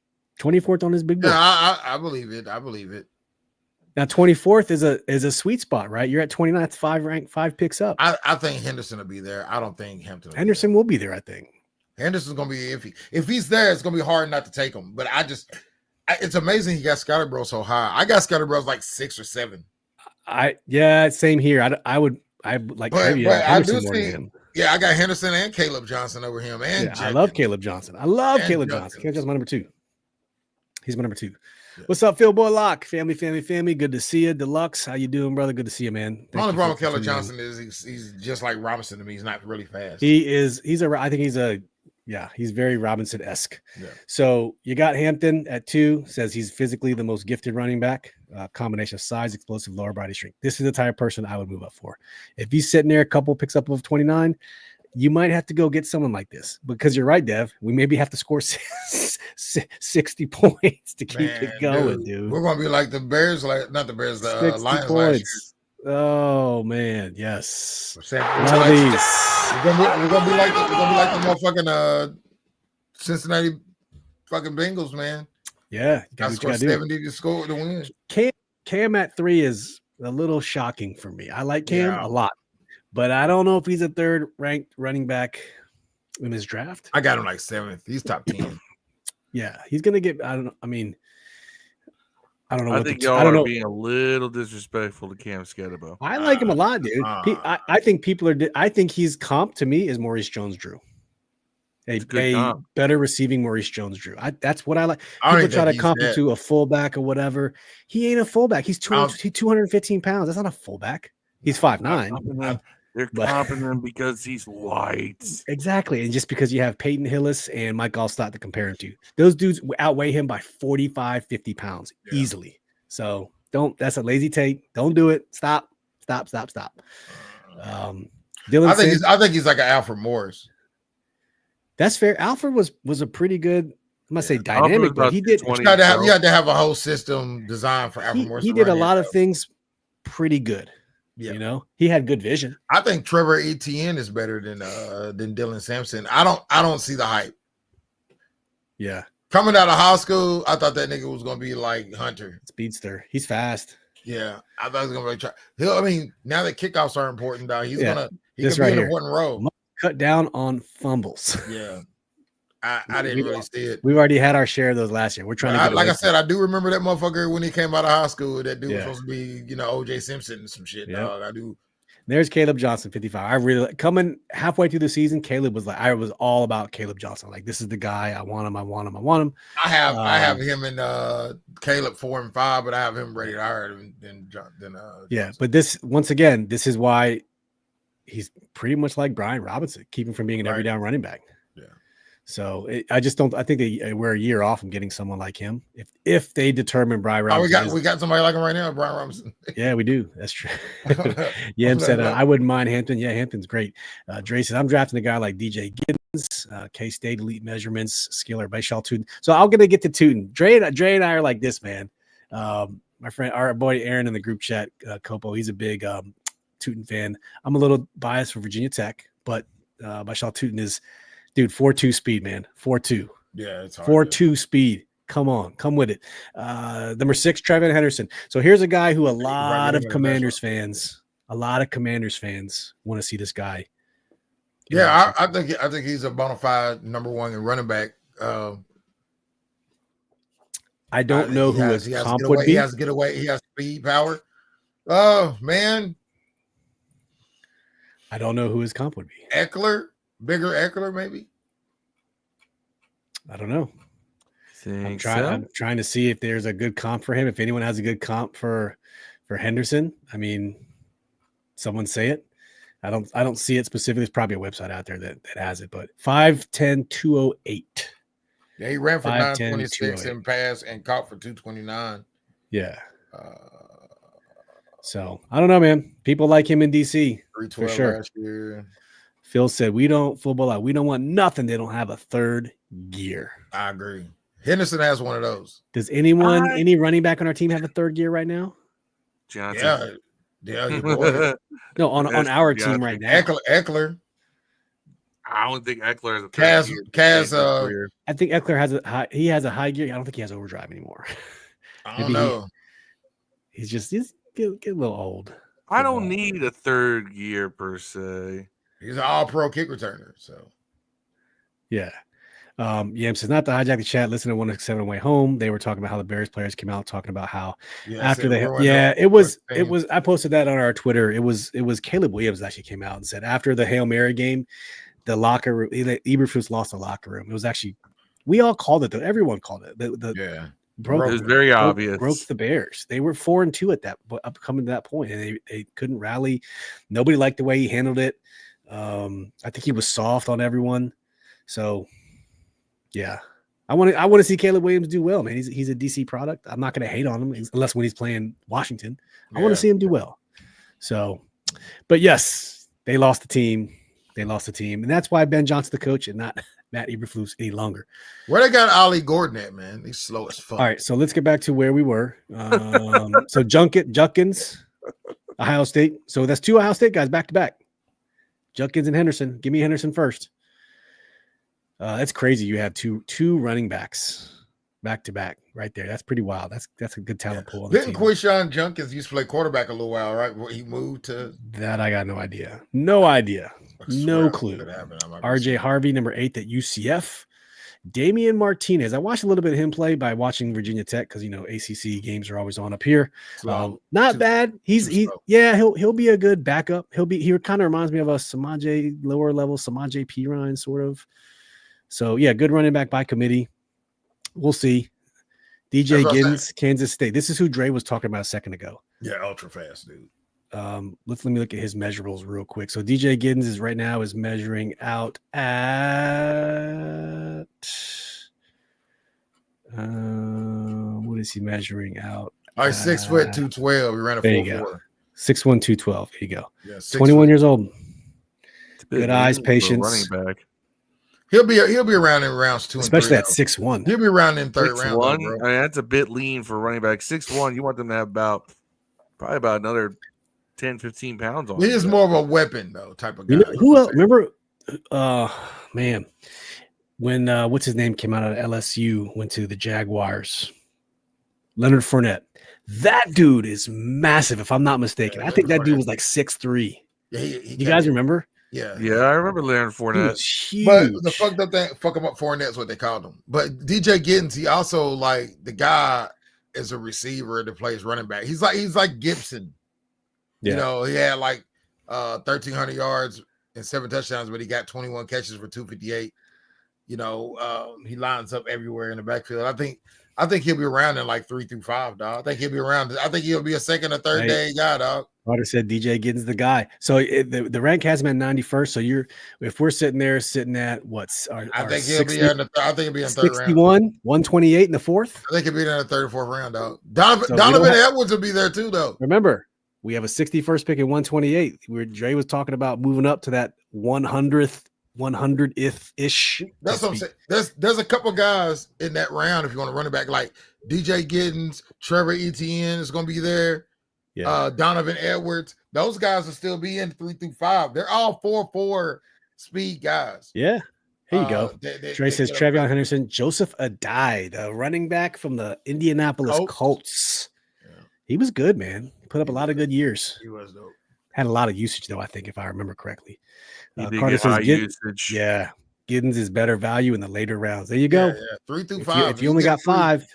24th on his big board. Yeah, I believe it. I believe it. Now 24th is a sweet spot, right? You're at 29th, 5 picks up. I think Henderson will be there. I don't think Henderson will be there. I think Henderson's gonna be iffy. If he's there, it's gonna be hard not to take him. But it's amazing he got Scotterbro so high. I got Scotterbro like 6 or 7. Same here. I would like. But I do see. Yeah, I got Henderson and Caleb Johnson over him. And I love Caleb Johnson. Caleb Johnson. Caleb Johnson's my number 2. He's my number 2. Yeah. What's up, Phil Boy Lock? Family. Good to see you. Deluxe, how you doing, brother? Good to see you, man. The only problem with Caleb Johnson is he's just like Robinson to me. He's not really fast. He's very Robinson-esque. Yeah. So you got Hampton at 2, says he's physically the most gifted running back, combination of size, explosive, lower body strength. This is the type of person I would move up for. If he's sitting there a couple picks up of 29, you might have to go get someone like this because you're right, Dev. We maybe have to score 60 points to keep it going, dude. We're going to be like the Bears, not the Bears, the Lions points. Last year. Oh, man. Yes. We're going to be like the motherfucking Cincinnati fucking Bengals, man. Yeah. I scored 70 to score to win. Cam at 3 is a little shocking for me. I like Cam a lot. But I don't know if he's a 3rd ranked running back in his draft. I got him like 7th. He's top 10. Yeah, he's gonna get. I don't know. I mean, I don't know. I think y'all are being a little disrespectful to Cam Scatterbo. I like him a lot, dude. I think people are. I think he's comp to me is Maurice Jones-Drew. a better receiving Maurice Jones-Drew. That's what I like. I don't People try to think comp him he's to a fullback or whatever. He ain't a fullback. He's 215 pounds. That's not a fullback. He's 5'9". They're comping him because he's light. Exactly. And just because you have Peyton Hillis and Mike Allstott to compare him to, those dudes outweigh him by 45, 50 pounds easily. So that's a lazy take. Don't do it. Stop. Dylan, I think he's like an Alfred Morris. That's fair. Alfred was a pretty good, I'm gonna say dynamic, but he did. You had to have a whole system designed for Alfred Morris. He did a lot of things pretty good. Yeah. You know, he had good vision. I think Trevor Etienne is better than Dylan Sampson. I don't see the hype. Yeah. Coming out of high school, I thought that nigga was gonna be like Hunter. Speedster. He's fast. Yeah. I thought he was gonna try. Now that kickoffs are important, dog, he can be an important role. Cut down on fumbles. Yeah. I didn't really see it. We've already had our share of those last year. We're trying to like I said, I do remember that motherfucker when he came out of high school. That dude was supposed to be, OJ Simpson and some shit, dog. I do. There's Caleb Johnson, 55. I really coming halfway through the season. Caleb was I was all about Caleb Johnson. Like, this is the guy. I want him. I have him in Caleb 4 and 5, but I have him ready to hire than Johnson. But this once again, this is why he's pretty much like Brian Robinson, keep him from being an every down running back. Yeah. So I think we're a year off from getting someone like him. If they determine Brian Robinson, we got somebody like him right now, Brian Robinson. Yeah, we do. That's true. Yam said I wouldn't mind Hampton. Yeah, Hampton's great. Dre said I'm drafting a guy like DJ Giddens, K-State elite measurements, skiller by Shaw Tootin. So I'm gonna get to Tootin. Dre and I are like this, man. My friend, our boy Aaron in the group chat, Copo, he's a big Tootin fan. I'm a little biased for Virginia Tech, but by Shaw Tootin is. Dude, 4.2 speed, man. 4.2. Yeah, it's hard. 4.2 speed. Come on, come with it. Number 6, Trevin Henderson. So here's a guy who a lot of Commanders fans want to see this guy. Yeah, I think he's a bona fide number 1 in running back. I don't know who his comp would be. He has to get away. He has speed, power. Oh man, I don't know who his comp would be. Eckler. Bigger Eckler, maybe. I don't know. I'm trying to see if there's a good comp for him. If anyone has a good comp for Henderson, I mean, someone say it. I don't see it specifically. There's probably a website out there that has it, but 5'10", 208. Yeah, he ran for 926 in pass and caught for 229. Yeah. So I don't know, man. People like him in DC for sure. Last year. Phil said, we don't want nothing. They don't have a third gear. I agree. Henderson has one of those. Does any running back on our team have a third gear right now? Johnson. Yeah. Your boy. No, on our team right now. Eckler. I don't think Eckler has a third gear. Kaz, I think Eckler has a high gear. I don't think he has overdrive anymore. I don't know. He's get a little old. I don't need a third gear per se. He's an all-pro kick returner, so. Yeah. Yam says, not to hijack the chat, listen to 107 Way Home. They were talking about how the Bears players came out talking about how it was I posted that on our Twitter. It was Caleb Williams actually came out and said after the Hail Mary game, the locker room, Eberflus lost the locker room. It was actually, we all called it though. Everyone called it. It was very obvious. Broke the Bears. They were 4-2 at that coming to that point, and they couldn't rally. Nobody liked the way he handled it. I think he was soft on everyone. So yeah, I want to see Caleb Williams do well, man. He's a DC product. I'm not going to hate on him unless when he's playing Washington. I want to see him do well. So, but yes, they lost the team. And that's why Ben Johnson's the coach and not Matt Eberflus any longer. Where they got Ollie Gordon at, man? He's slow as fuck. All right, so let's get back to where we were. So Judkins, Ohio State. So that's 2 Ohio State guys back to back. Judkins and Henderson. Give me Henderson first. That's crazy. You have two running backs back to back right there. That's pretty wild. That's a good talent pool. Didn't Quishon Judkins used to play quarterback a little while, right? He moved to that. I got no idea. No clue. RJ Harvey, number 8 at UCF. Damian Martinez. I watched a little bit of him play by watching Virginia Tech because ACC games are always on up here. Not bad. He'll be a good backup. He kind of reminds me of a Samaje lower level Samaje Perine sort of. So yeah, good running back by committee. We'll see. DJ Giddens, Kansas State. This is who Dre was talking about a second ago. Yeah, ultra fast, dude. Let me look at his measurables real quick. So DJ Giddens is right now is measuring out at what is he measuring out? All right, 6 foot 212. We ran a 4.4. 6'1", 212. There you go. Yeah, 21 years old. Good Good eyes, patience. Running back. He'll be around in rounds 2 and 3. Especially at 6'1". He'll be around in third 6'1", round. Though, bro. I mean, that's a bit lean for running back. 6'1", you want them to have probably about another 10, 15 pounds on. He is more of a weapon though, type of guy. You know, who else? Remember, man, when what's his name came out of LSU, went to the Jaguars. Leonard Fournette. That dude is massive, if I'm not mistaken. I think that dude was like 6'3". Yeah, you guys remember? Yeah, I remember Leonard Fournette. Huge. But the fucked up thing, fuck him up Fournette is what they called him. But DJ Giddens, he also like the guy is a receiver that plays running back. He's like Gibson. Yeah. You know, he had like 1,300 yards and 7 touchdowns, but he got 21 catches for 258. You know, he lines up everywhere in the backfield. I think he'll be around in like 3 through 5, dog. I think he'll be around. I think he'll be a second or third day guy, dog. Carter said DJ Giddens the guy. So the rank has him at 91st. So if we're sitting at what's our I think 60, he'll be in third 61, round. 128 in the fourth. I think he'll be in the third or fourth round, dog. Donovan Edwards will be there too, though. Remember, we have a 61st pick at 128. Where Dre was talking about moving up to that 100th-ish. That's what I'm saying. There's a couple guys in that round if you want to run it back, like DJ Giddens, Trevor Etienne is going to be there. Yeah. Donovan Edwards. Those guys will still be in 3 through 5. They're all 4.4 speed guys. Yeah. Here you go. Dre says Travion Henderson, Joseph Adai, the running back from the Indianapolis Colts. Yeah. He was good, man. He put up a lot of good years. He was dope. Had a lot of usage, though, I think, if I remember correctly. Carter says usage. Yeah. Giddens is better value in the later rounds. There you go. Yeah. 3 through 5. If you only got 5,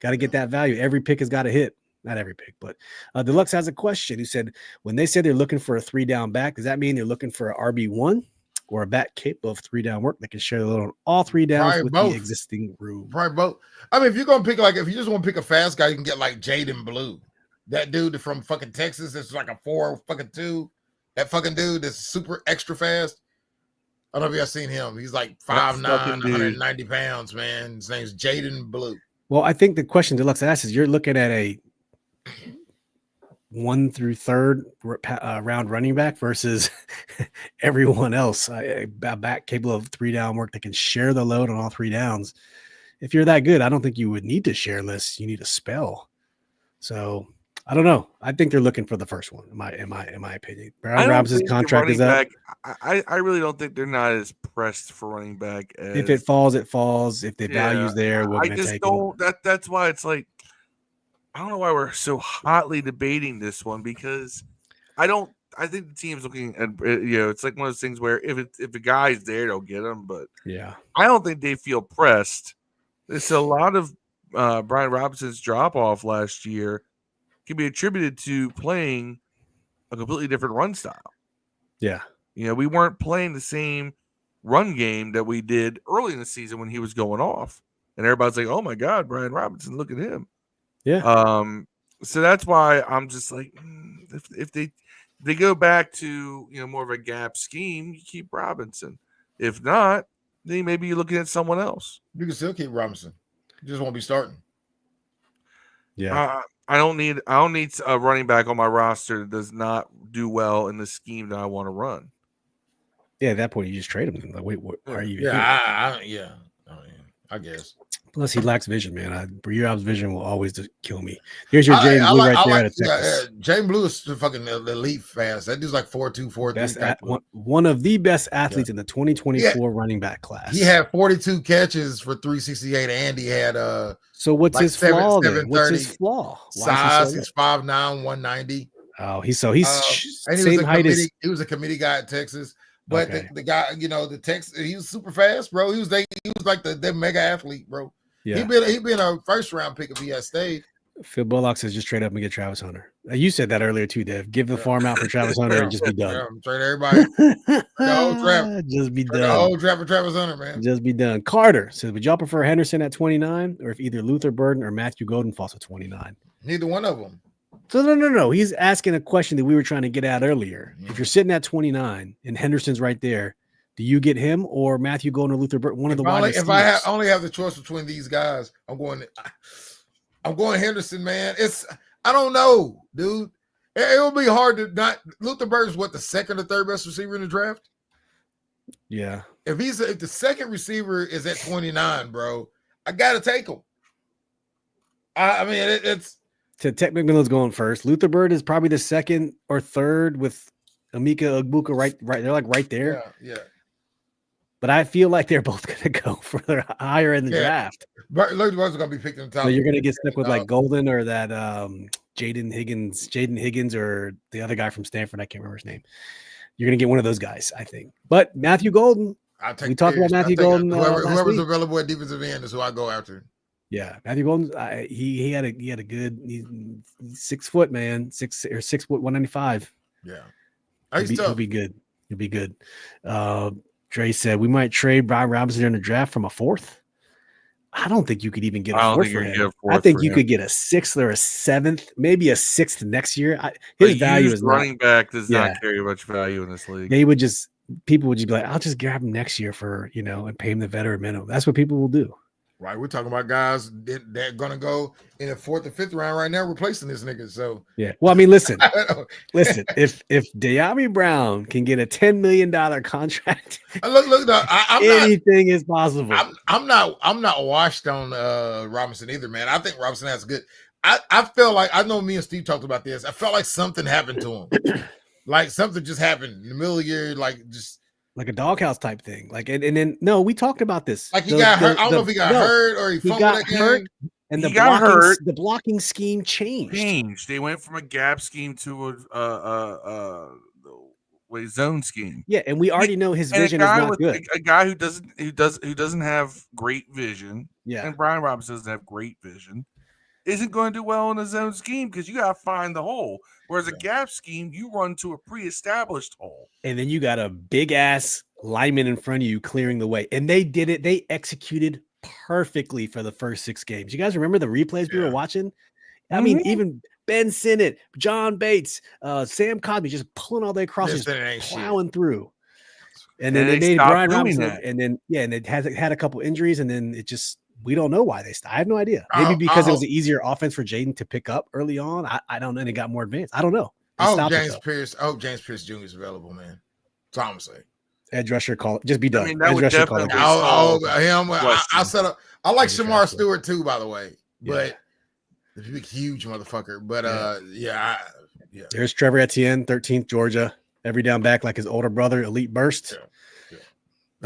got to get that value. Every pick has got to hit. Not every pick, but Deluxe has a question. He said, when they say they're looking for a 3-down back, does that mean they're looking for an RB1 or a back capable of 3-down work that can share the load on all 3 downs Probably with both. the existing room? Probably both. I mean, if you're gonna pick if you just want to pick a fast guy, you can get like Jayden Blue, that dude from fucking Texas. That's like a 4.2. That fucking dude that's super extra fast. I don't know if y'all seen him. He's like 5'9", 190 pounds, man. His name's Jayden Blue. Well, I think the question Deluxe asks is, you're looking at a 1 through 3rd round running back versus everyone else, a back capable of 3-down work that can share the load on all 3 downs. If you're that good, I don't think you would need to share lists. You need a spell. So I don't know. I think they're looking for the first one. In my opinion, Brian Robinson's contract is up. I really don't think they're not as pressed for running back. If it falls, it falls. If the value's there, we're going to take it. That's why it's like, I don't know why we're so hotly debating this one, because I think the team's looking at, it's like one of those things where if the guy's there, they'll get him. But yeah, I don't think they feel pressed. There's a lot of Brian Robinson's drop off last year can be attributed to playing a completely different run style. Yeah. We weren't playing the same run game that we did early in the season when he was going off. And everybody's like, oh my God, Brian Robinson, look at him. Yeah. So that's why I'm just like, if they go back to, more of a gap scheme, you keep Robinson. If not, then maybe you're looking at someone else. You can still keep Robinson. You just won't be starting. Yeah. I don't need a running back on my roster that does not do well in the scheme that I want to run. Yeah, at that point you just trade him. Like, wait, what are you? Yeah, I guess. Plus, he lacks vision, man. Briob's vision will always kill me. Here's your Jayden Blue right there out of Texas. Jayden Blue is fucking elite fast. That dude's like 4.2, 4.3. One of the best athletes in the 2024 running back class. He had 42 catches for 368, and he had So what's his flaw then? What's his flaw? Size. He's 5'9", 190. Oh, he's same height as he was a committee guy at Texas. But the guy, the Texas, he was super fast, bro. He was like the mega athlete, bro. Yeah. He been a first round pick if he had stayed. Phil Bullock says just trade up and get Travis Hunter. You said that earlier too, Dev. Give the farm out for Travis Hunter and just be done. Yeah, trade everybody. The whole draft. Just be The done. whole draft for Travis Hunter, man. Just be done. Carter says, would y'all prefer Henderson at 29 or if either Luther Burden or Matthew Golden falls at 29? Neither one of them. So no. He's asking a question that we were trying to get at earlier. If you're sitting at 29 and Henderson's right there, do you get him or Matthew Golden or Luther Burden? One of the wide receivers. If I only have the choice between these guys, I'm going Henderson, man. I don't know, dude. It will be hard to not. Luther Burden's what, the second or third best receiver in the draft? Yeah. If the second receiver is at 29, bro, I gotta take him. I mean, it's. Tech McMillan's going first. Luther Bird is probably the second or third with Emeka Egbuka right. They're like right there. Yeah. But I feel like they're both going to go further higher in the draft. But Luther Bird's going to be picked in the top. So you're going to get stuck with like Golden or that Jayden Higgins or the other guy from Stanford. I can't remember his name. You're going to get one of those guys, I think. But Matthew Golden. We talked about Matthew Golden. Whoever's available at defensive end is who I go after. Yeah, Matthew Golden. He had a good. He's 6 foot, man. 6 foot 195. Yeah, he'll be good. He'll be good. Dre said we might trade Brian Robinson in the draft from a 4th. I don't think you could even get a 4th for him. I think you could get a 6th or a 7th, maybe a 6th next year. His value is running back does not carry much value in this league. People would just be like, I'll just grab him next year for and pay him the veteran minimum. That's what people will do. Right, we're talking about guys that are gonna go in the 4th or 5th round right now, replacing this nigga. So yeah, well, I mean, listen. If De'Ami Brown can get a $10 million contract, look, anything is possible. I'm not washed on Robinson either, man. I think Robinson has good. I feel like I know me and Steve talked about this. I felt like something happened to him, like something just happened in the middle of the year, like a doghouse type thing. Like, and then no, we talked about this. Like he got hurt. I don't know if he got hurt or he got hurt. And the blocking scheme changed. They went from a gap scheme to a zone scheme. Yeah, and we already know his vision is not good. A guy who doesn't have great vision. Yeah, and Brian Robinson doesn't have great vision. Isn't going to do well in a zone scheme because you got to find the hole. Whereas a gap scheme, you run to a pre-established hole. And then you got a big-ass lineman in front of you clearing the way. And they did it. They executed perfectly for the first 6 games. You guys remember the replays we were watching? I mean, even Ben Sinnott, John Bates, Sam Cosby just pulling all the way across, just plowing through. And then they made Brian Robinson. And then, and it had a couple injuries, and then it just – we don't know why they stopped. I have no idea. Maybe because it was an easier offense for Jayden to pick up early on. I don't know. And it got more advanced. I don't know. James Pierce Jr. is available, man. That's all I'm saying. Edge rusher call it. Just be done. I mean, that would definitely him. I like Shamar Stewart too, by the way. But the big huge motherfucker. But yeah. There's Trevor Etienne, 13th Georgia. Every down back like his older brother, elite burst. Yeah.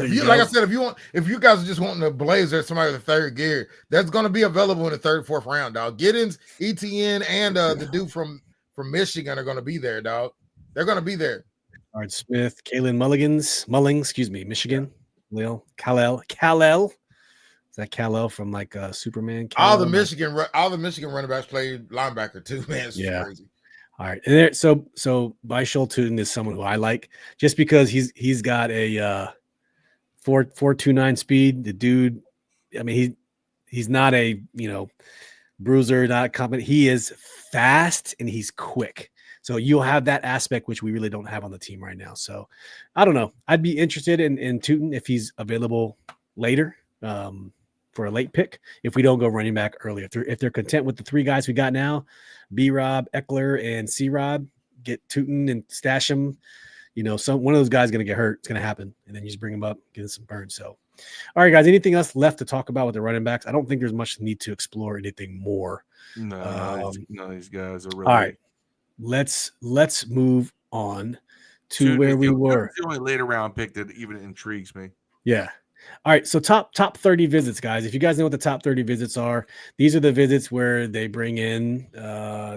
Like I said, if you guys are just wanting to blazer somebody with a 3rd gear, that's going to be available in the 3rd, 4th round, dog. Giddens, ETN, and the dude from Michigan are going to be there, dog. They're going to be there. Art Smith, Kalen Mullings, Michigan. Lil Kal-El. Is that Kal-El from like Superman? All the Michigan running backs played linebacker too, man. It's crazy. All right, and there, so Bishol Tootin is someone who I like just because he's got a 4.29 speed. The dude, I mean, he's not a bruiser, not competent. He is fast and he's quick. So you'll have that aspect which we really don't have on the team right now. So I don't know. I'd be interested in Tootin if he's available later for a late pick. If we don't go running back early, if they're content with the 3 guys we got now, B-Rob, Eckler, and C-Rob, get Tootin and stash him. One of those guys is going to get hurt. It's going to happen. And then you just bring him up, get some burn. So, all right, guys, anything else left to talk about with the running backs? I don't think there's much need to explore anything more. No, none of these guys are really. All right, let's move on to where we were. It's the only later round pick that even intrigues me. Yeah. All right, so top 30 visits, guys. If you guys know what the top 30 visits are, these are the visits where they bring in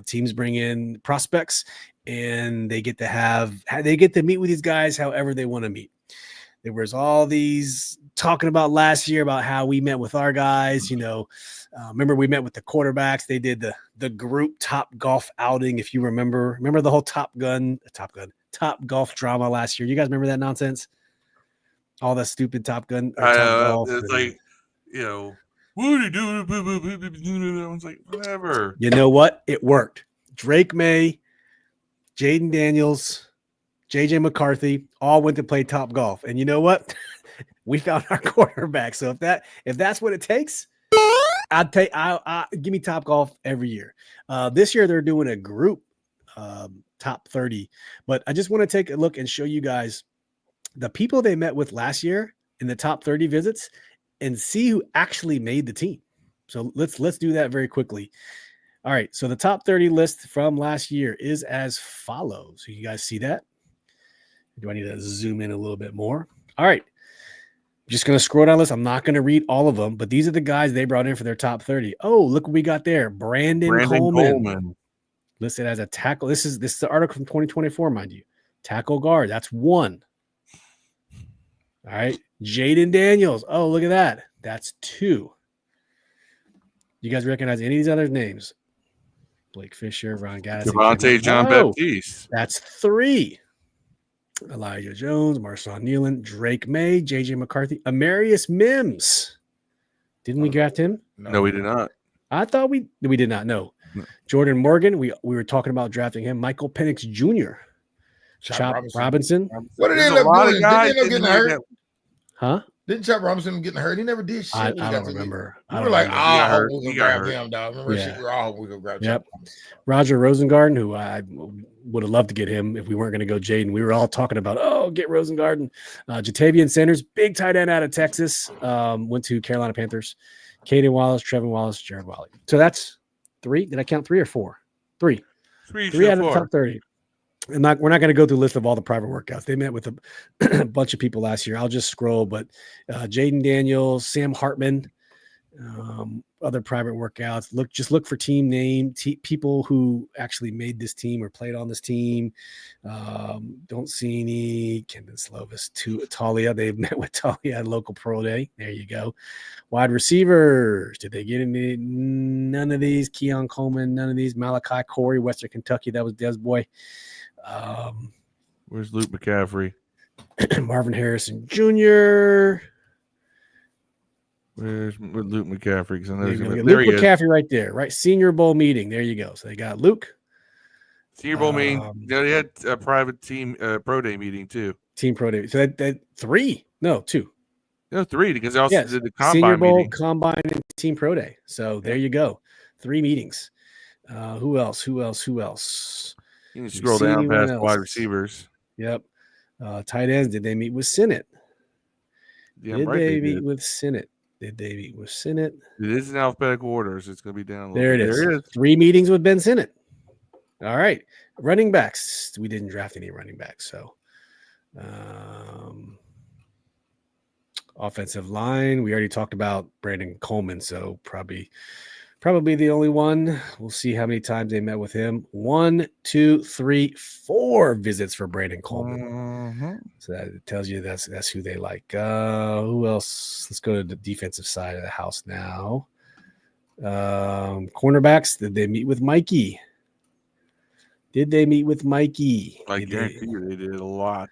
teams bring in prospects, and they get to meet with these guys however they want to meet. there was all these talking about last year about how we met with our guys. Remember we met with the quarterbacks. They did the group Top Golf outing. If you remember the whole Top Golf drama last year. You guys remember that nonsense? All that stupid Top Gun or Top Golf. It's like, what do you do? I was like, whatever. You know what? It worked. Drake May, Jayden Daniels, JJ McCarthy all went to play Top Golf. And you know what? We found our quarterback. So if that's what it takes, I'll give me Top Golf every year. This year they're doing a group top 30. But I just want to take a look and show you guys the people they met with last year in the top 30 visits and see who actually made the team. So let's do that very quickly. All right. So the top 30 list from last year is as follows. So you guys see that? Do I need to zoom in a little bit more? All right. Just going to scroll down the list. I'm not going to read all of them, but these are the guys they brought in for their top 30. Oh, look what we got there. Brandon Coleman. Listed as a tackle. This is the article from 2024, mind you. Tackle guard. That's 1. All right. Jayden Daniels. Oh, look at that. That's 2. You guys recognize any of these other names? Blake Fisher, Ron Gaddis. Devontae John Baptiste. That's 3. Elijah Jones, Marshawn Nealon, Drake May, JJ McCarthy, Amarius Mims. Didn't we draft him? No, we did not. I thought we did not. No. Jordan Morgan, we were talking about drafting him. Michael Penix Jr., Chop Robinson. What did they end up doing? Did they end up getting hurt? Huh? Didn't Chop Robinson getting hurt? He never did shit. I don't remember. We were like, oh, we can grab hurt. him, dog. Remember, we were all we could grab. Yep. Roger Rosengarten, who I would have loved to get him if we weren't going to go Jayden. We were all talking about, get Rosengarten. Jatavian Sanders, big tight end out of Texas, went to Carolina Panthers. Caden Wallace, Trevin Wallace, Jared Wally. So that's 3. Did I count 3 or 4? 3. 3 out of the top 30. We're not going to go through a list of all the private workouts. They met with a bunch of people last year. I'll just scroll, but Jayden Daniels, Sam Hartman, other private workouts. Look for team name, people who actually made this team or played on this team. Don't see any. Kendon Slovis to Talia. They've met with Talia at local pro day. There you go. Wide receivers. Did they get any? None of these. Keon Coleman. None of these. Malachi Corey, Western Kentucky. That was Des Boy. Where's Luke McCaffrey? Marvin Harrison Jr. Where's Luke McCaffrey? Luke McCaffrey right there, right? Senior Bowl meeting. There you go. So they got Luke. Senior Bowl meeting. They had a private team pro day meeting too. Team pro day. So that 3? No, 2. No, 3 because they also did the combine Senior Bowl, meeting. combine, and team pro day. So there you go. 3 meetings. Who else? You can scroll down past wide receivers. Yep. Tight ends. Did they meet with Sinnott? Yeah, Did they meet with Sinnott? It is in alphabetical order, so it's going to be down. There it is. 3 meetings with Ben Sinnott. All right. Running backs. We didn't draft any running backs. So, offensive line. We already talked about Brandon Coleman. So probably the only one. We'll see how many times they met with him. 1, 2, 3, 4 visits for Brandon Coleman. Mm-hmm. So that tells you that's who they like. Who else? Let's go to the defensive side of the house now. Cornerbacks. Did they meet with Mikey? I guarantee you they did a lot.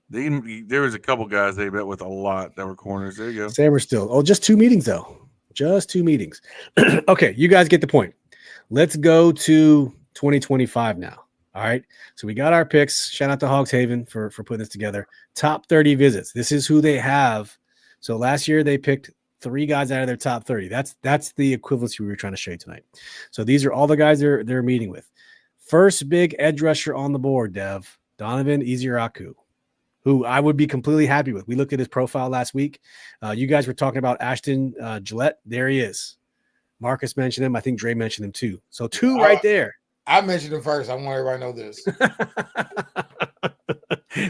There was a couple guys they met with a lot that were corners. There you go. Sam were still. Oh, just 2 meetings though. Just 2 meetings. Okay, you guys get the point. Let's go to 2025 now. All right. So we got our picks. Shout out to Hogs Haven for putting this together. Top 30 visits. This is who they have. So last year they picked 3 guys out of their top 30. That's the equivalency we were trying to show you tonight. So these are all the guys they're meeting with. First big edge rusher on the board, Dev. Donovan Iziraku, who I would be completely happy with. We looked at his profile last week. You guys were talking about Ashton Gillette. There he is. Marcus mentioned him. I think Dre mentioned him too. So 2 right there. I mentioned him first. I want everybody to know this.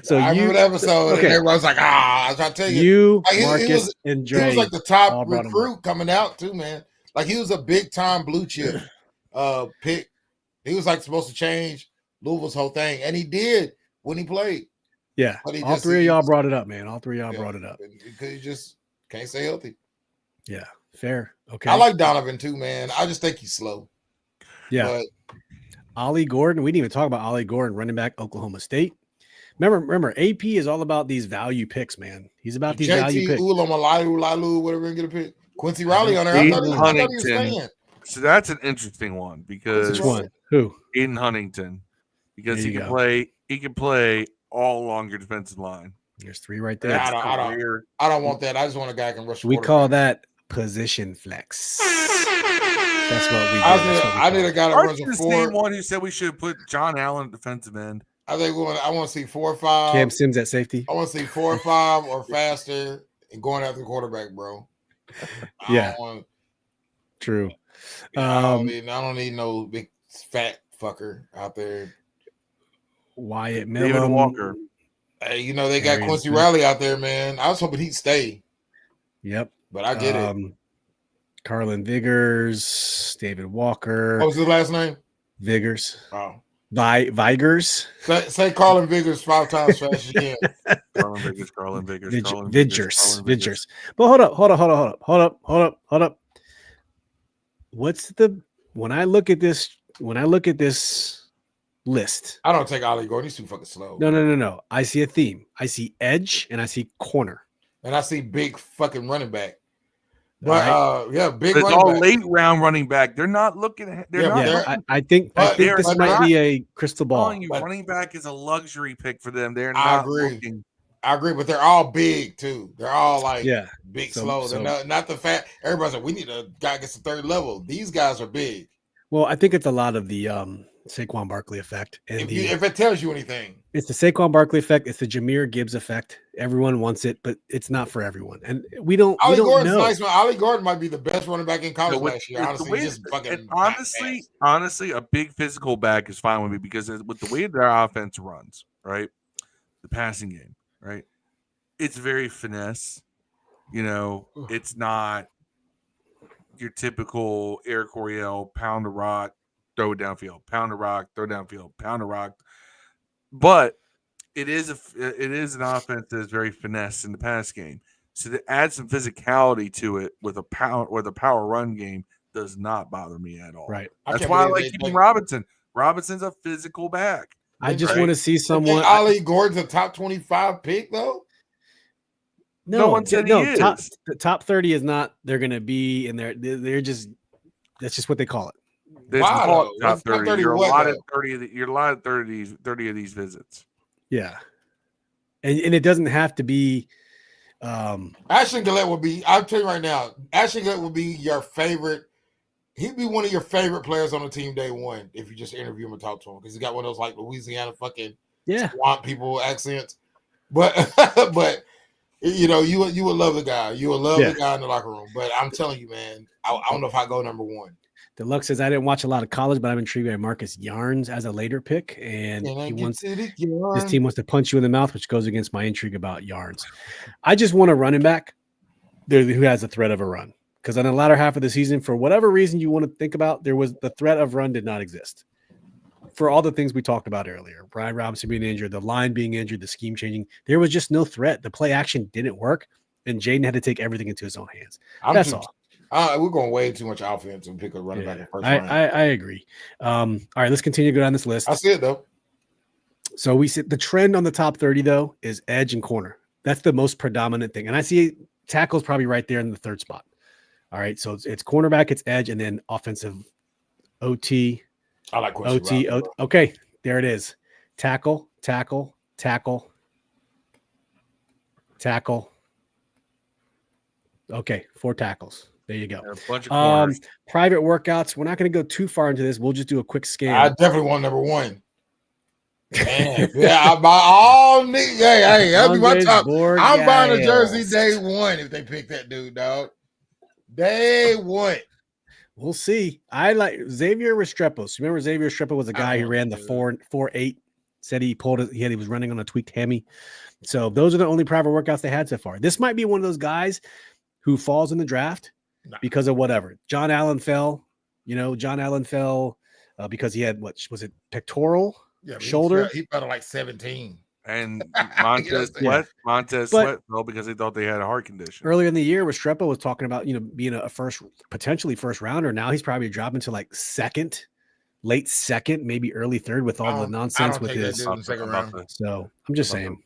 So I remember the episode, and everybody was like, I was trying to tell you. Marcus, and Dre. He was like the top recruit coming out too, man. Like he was a big-time blue chip pick. He was like supposed to change Louisville's whole thing, and he did when he played. Yeah. But he All just- three of he- y'all brought it up, man. All three of y'all Yeah. brought it up. Because you just can't stay healthy. Yeah. Fair. Okay. I like Donovan too, man. I just think he's slow. Yeah. But Ollie Gordon. We didn't even talk about Ollie Gordon, running back, Oklahoma State. Remember, AP is all about these value picks, man. He's about these value JT picks. Lalu, whatever, and get a pick. Quincy Riley on there. I thought he was Huntington. staying. So that's an interesting one because Which one? Who? Aiden Huntington, because There he you can go. play. He can play all along your defensive line. There's three right there. That's I don't- career. I don't want that. I just want a guy who can rush. We quarterback. call that position flex. That's what we do. I need a guy that Aren't runs you a the four. same one who said we should put John Allen at defensive end? I think I want to see 4 or 5. Cam Sims at safety. I want to see 4 or 5 or faster and going after the quarterback, bro. Yeah. I don't True. I don't need no big fat fucker out there. Wyatt David Millum. Walker. Hey, you know they got Arian Quincy Smith. Riley out there, man. I was hoping he'd stay, Yep. but I get it. Carlin Vigors, David Walker, What was his last name? Vigors, Oh, Vigors, say Carlin Vigors 5 times fast as you can. Carlin Vigors. Vigors. But hold up. What's the when I look at this list? I don't take Ollie Gordon. He's too fucking slow. No. I see a theme. I see edge and I see corner. And I see big fucking running back. But big It's running all back. late round running back. They're not looking at. They're Yeah, not. but looking- I think but this they're might not be a crystal ball. telling you, But- running back is a luxury pick for them. They're I not agree. looking. I agree, but they're all big too. They're all like Yeah. big, So- slow. so- They're not the fat. Everybody's like, we need a guy that gets to third level. These guys are big. Well, I think it's a lot of the Saquon Barkley effect. And If it tells you anything, it's the Saquon Barkley effect. It's the Jahmyr Gibbs effect. Everyone wants it, but it's not for everyone. And we don't Gordon's know. nice, man. Ollie Gordon might be the best running back in college With- last year. with the Honestly, way just that- fucking. and not honestly, a big physical back is fine with me because with the way their offense runs, right, the passing game, right, it's very finesse. You know, it's not your typical Eric Coryell pound the rock, throw it downfield, pound the rock, throw downfield, pound the rock. But it is an offense that is very finesse in the pass game. So to add some physicality to it with a power run game does not bother me at all. Right. That's why I like keeping Robinson. Robinson's a physical back. I just Right. want to see someone. Ollie Gordon's a top 25 pick, though. No one said he is. The top 30 is not. They're going to be in there. They're just. That's just what they call it. There's Wow, call it though. top What's top 30. 30 You're what, allotted though? 30 of the, you're allotted 30 of these visits. Yeah, and it doesn't have to be. Ashton Gillette will be. I'll tell you right now. Ashton Gillette will be your favorite. He'd be one of your favorite players on the team day one if you just interview him and talk to him because he's got one of those like Louisiana fucking Yeah, swamp people accents. But but you know you would love the guy. You would love Yeah. the guy in the locker room. But I'm telling you, man, I don't know if I go number one. Deluxe says I didn't watch a lot of college, but I'm intrigued by Marcus Yarns as a later pick, and his team wants to punch you in the mouth, which goes against my intrigue about Yarns. I just want a running back there who has a threat of a run. Because on the latter half of the season, for whatever reason you want to think about, there was the threat of run did not exist. For all the things we talked about earlier, Brian Robinson being injured, the line being injured, the scheme changing, there was just no threat. The play action didn't work, and Jayden had to take everything into his own hands. That's all. We're going way too much offense and pick a running back in first I round. I agree. All right, let's continue to go down this list. I see it though. So we see the trend on the top 30 though is edge and corner. That's the most predominant thing, and I see tackles probably right there in the third spot. All right, so it's cornerback, it's edge, and then offensive OT. I like Quincy Riley, bro. Okay, there it is. Tackle. Okay, 4 tackles. There you go. A bunch of corners. Private workouts. We're not going to go too far into this. We'll just do a quick scan. I definitely want number one. Man, yeah, I buy all niggas. Hey, that'd be my Andres top. I'm buying a Borges. jersey day one if they pick that dude, dog. Day one. We'll see. I like Xavier Restrepo. So remember Xavier Restrepo was a guy who ran the 4.8. Said he pulled it. He was running on a tweaked hammy. So those are the only private workouts they had so far. This might be one of those guys who falls in the draft because of whatever. John Allen fell. Because he had what was it, pectoral? Yeah, shoulder. He fell to like 17. And Montez Yeah. Sweat fell because they thought they had a heart condition. Earlier in the year, Restrepo was talking about being a potentially first rounder. Now he's probably dropping to like second, late second, maybe early third with all the nonsense with his. In the second round. So I'm just saying.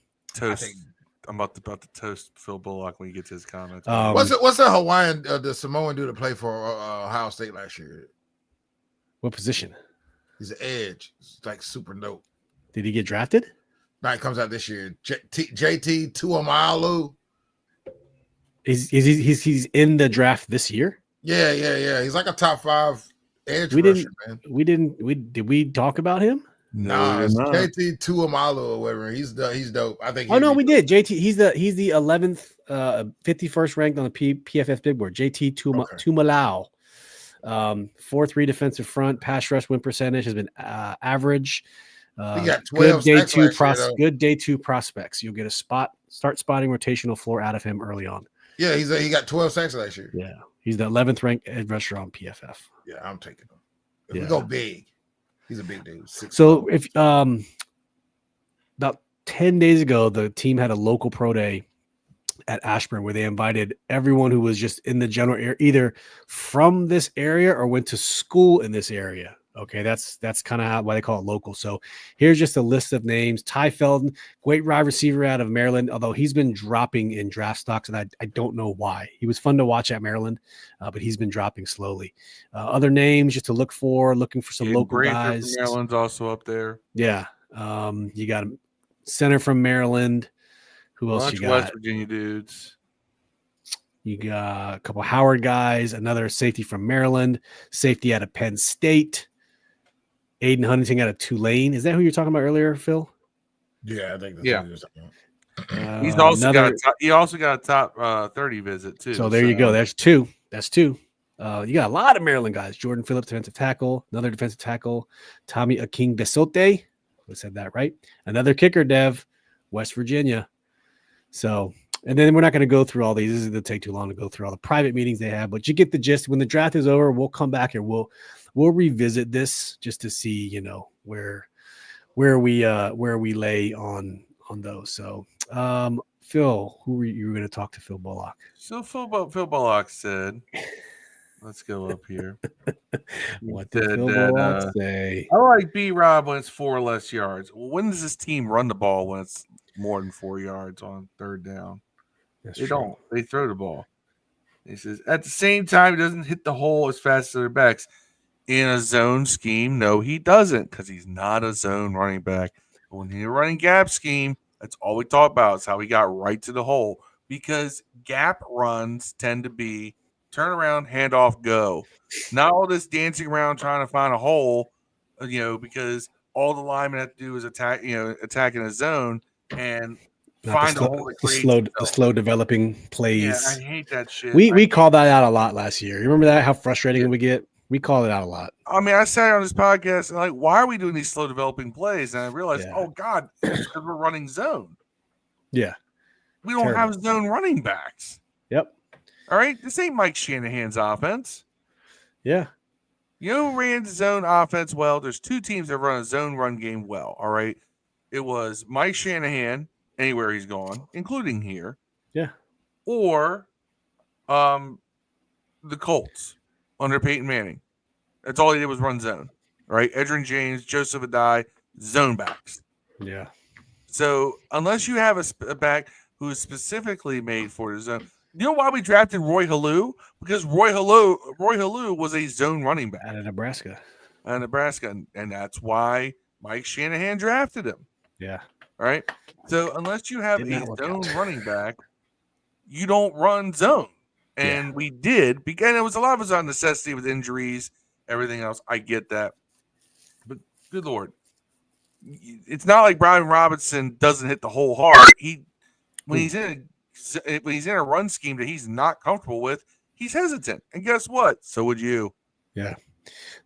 I'm about to toast Phil Bullock when he gets his comments. What's the Hawaiian, the Samoan dude to play for Ohio State last year? What position? He's an edge. It's like super dope. Did he get drafted? No, he comes out this year. JT Tuamalu. He's in the draft this year? Yeah. He's like a top 5 edge rusher, man. Did we talk about him? No, it's JT Tuamalu or whatever. He's dope. I think. Oh no, we did. JT, he's the 11th, 51st ranked on the PFF big board. JT Tumalau, 4-3 defensive front, pass rush win percentage has been average. He got 12 good day two prospects. You'll get a start spotting rotational floor out of him early on. Yeah, he got 12 sacks last year. Yeah, he's the 11th ranked edge rusher on PFF. Yeah, I'm taking him. If we go big. He's a big dude. So if about 10 days ago, the team had a local pro day at Ashburn where they invited everyone who was just in the general area, either from this area or went to school in this area. Okay, that's kind of why they call it local. So here's just a list of names. Ty Felton, great wide receiver out of Maryland, although he's been dropping in draft stocks, and I don't know why. He was fun to watch at Maryland, but he's been dropping slowly. Other names just to looking for some local guys. Maryland's also up there. Yeah. You got a center from Maryland. Who else you got? West Virginia dudes. You got a couple Howard guys, another safety from Maryland, safety out of Penn State. Aiden Huntington out of Tulane. Is that who you're talking about earlier, Phil? Yeah, I think that's what he was talking about. He also got a top 30 visit too. So there you go. That's two. You got a lot of Maryland guys. Jordan Phillips, defensive tackle. Another defensive tackle. Tommy Aking Besote. I said that right. Another kicker, Dev. West Virginia. So, and then we're not going to go through all these. This is going to take too long to go through all the private meetings they have, but you get the gist. When the draft is over, we'll come back and we'll revisit this just to see, where we lay on those. So, Phil, who were you going to talk to? Phil Bullock. So Phil Bullock said, let's go up here. What did Phil Bullock say? I like B-Rob when it's 4 or less yards. Well, when does this team run the ball when it's more than 4 yards on third down? They don't. They throw the ball. He says, at the same time, he doesn't hit the hole as fast as their backs. In a zone scheme, no, he doesn't, because he's not a zone running back. But when you're running gap scheme, that's all we talk about. It's how we got right to the hole. Because gap runs tend to be turn around, hand off, go. Not all this dancing around trying to find a hole, because all the linemen have to do is attack in a zone and find a hole that creates the slow developing plays. Yeah, I hate that shit. We called that out a lot last year. You remember that? How frustrating we get? We call it out a lot. I mean, I sat on this podcast and why are we doing these slow developing plays? And I realized, oh God, it's because we're running zone. Yeah. We don't have zone running backs. Yep. All right. This ain't Mike Shanahan's offense. Yeah. You know who ran zone offense well? There's 2 teams that run a zone run game well. All right. It was Mike Shanahan, anywhere he's gone, including here. Yeah. Or the Colts under Peyton Manning. That's all he did was run zone. All right. Edgerrin James, Joseph Adai, zone backs. Yeah. So unless you have a back who is specifically made for the zone, you know why we drafted Roy Halou? Because Roy Halou was a zone running back out of Nebraska. And that's why Mike Shanahan drafted him. Yeah. All right. So unless you have a zone running back, you don't run zone. And we did, because it was a lot of us on necessity with injuries, everything else. I get that. But good Lord. It's not like Brian Robinson doesn't hit the hole hard. When he's in a run scheme that he's not comfortable with, he's hesitant. And guess what? So would you. Yeah.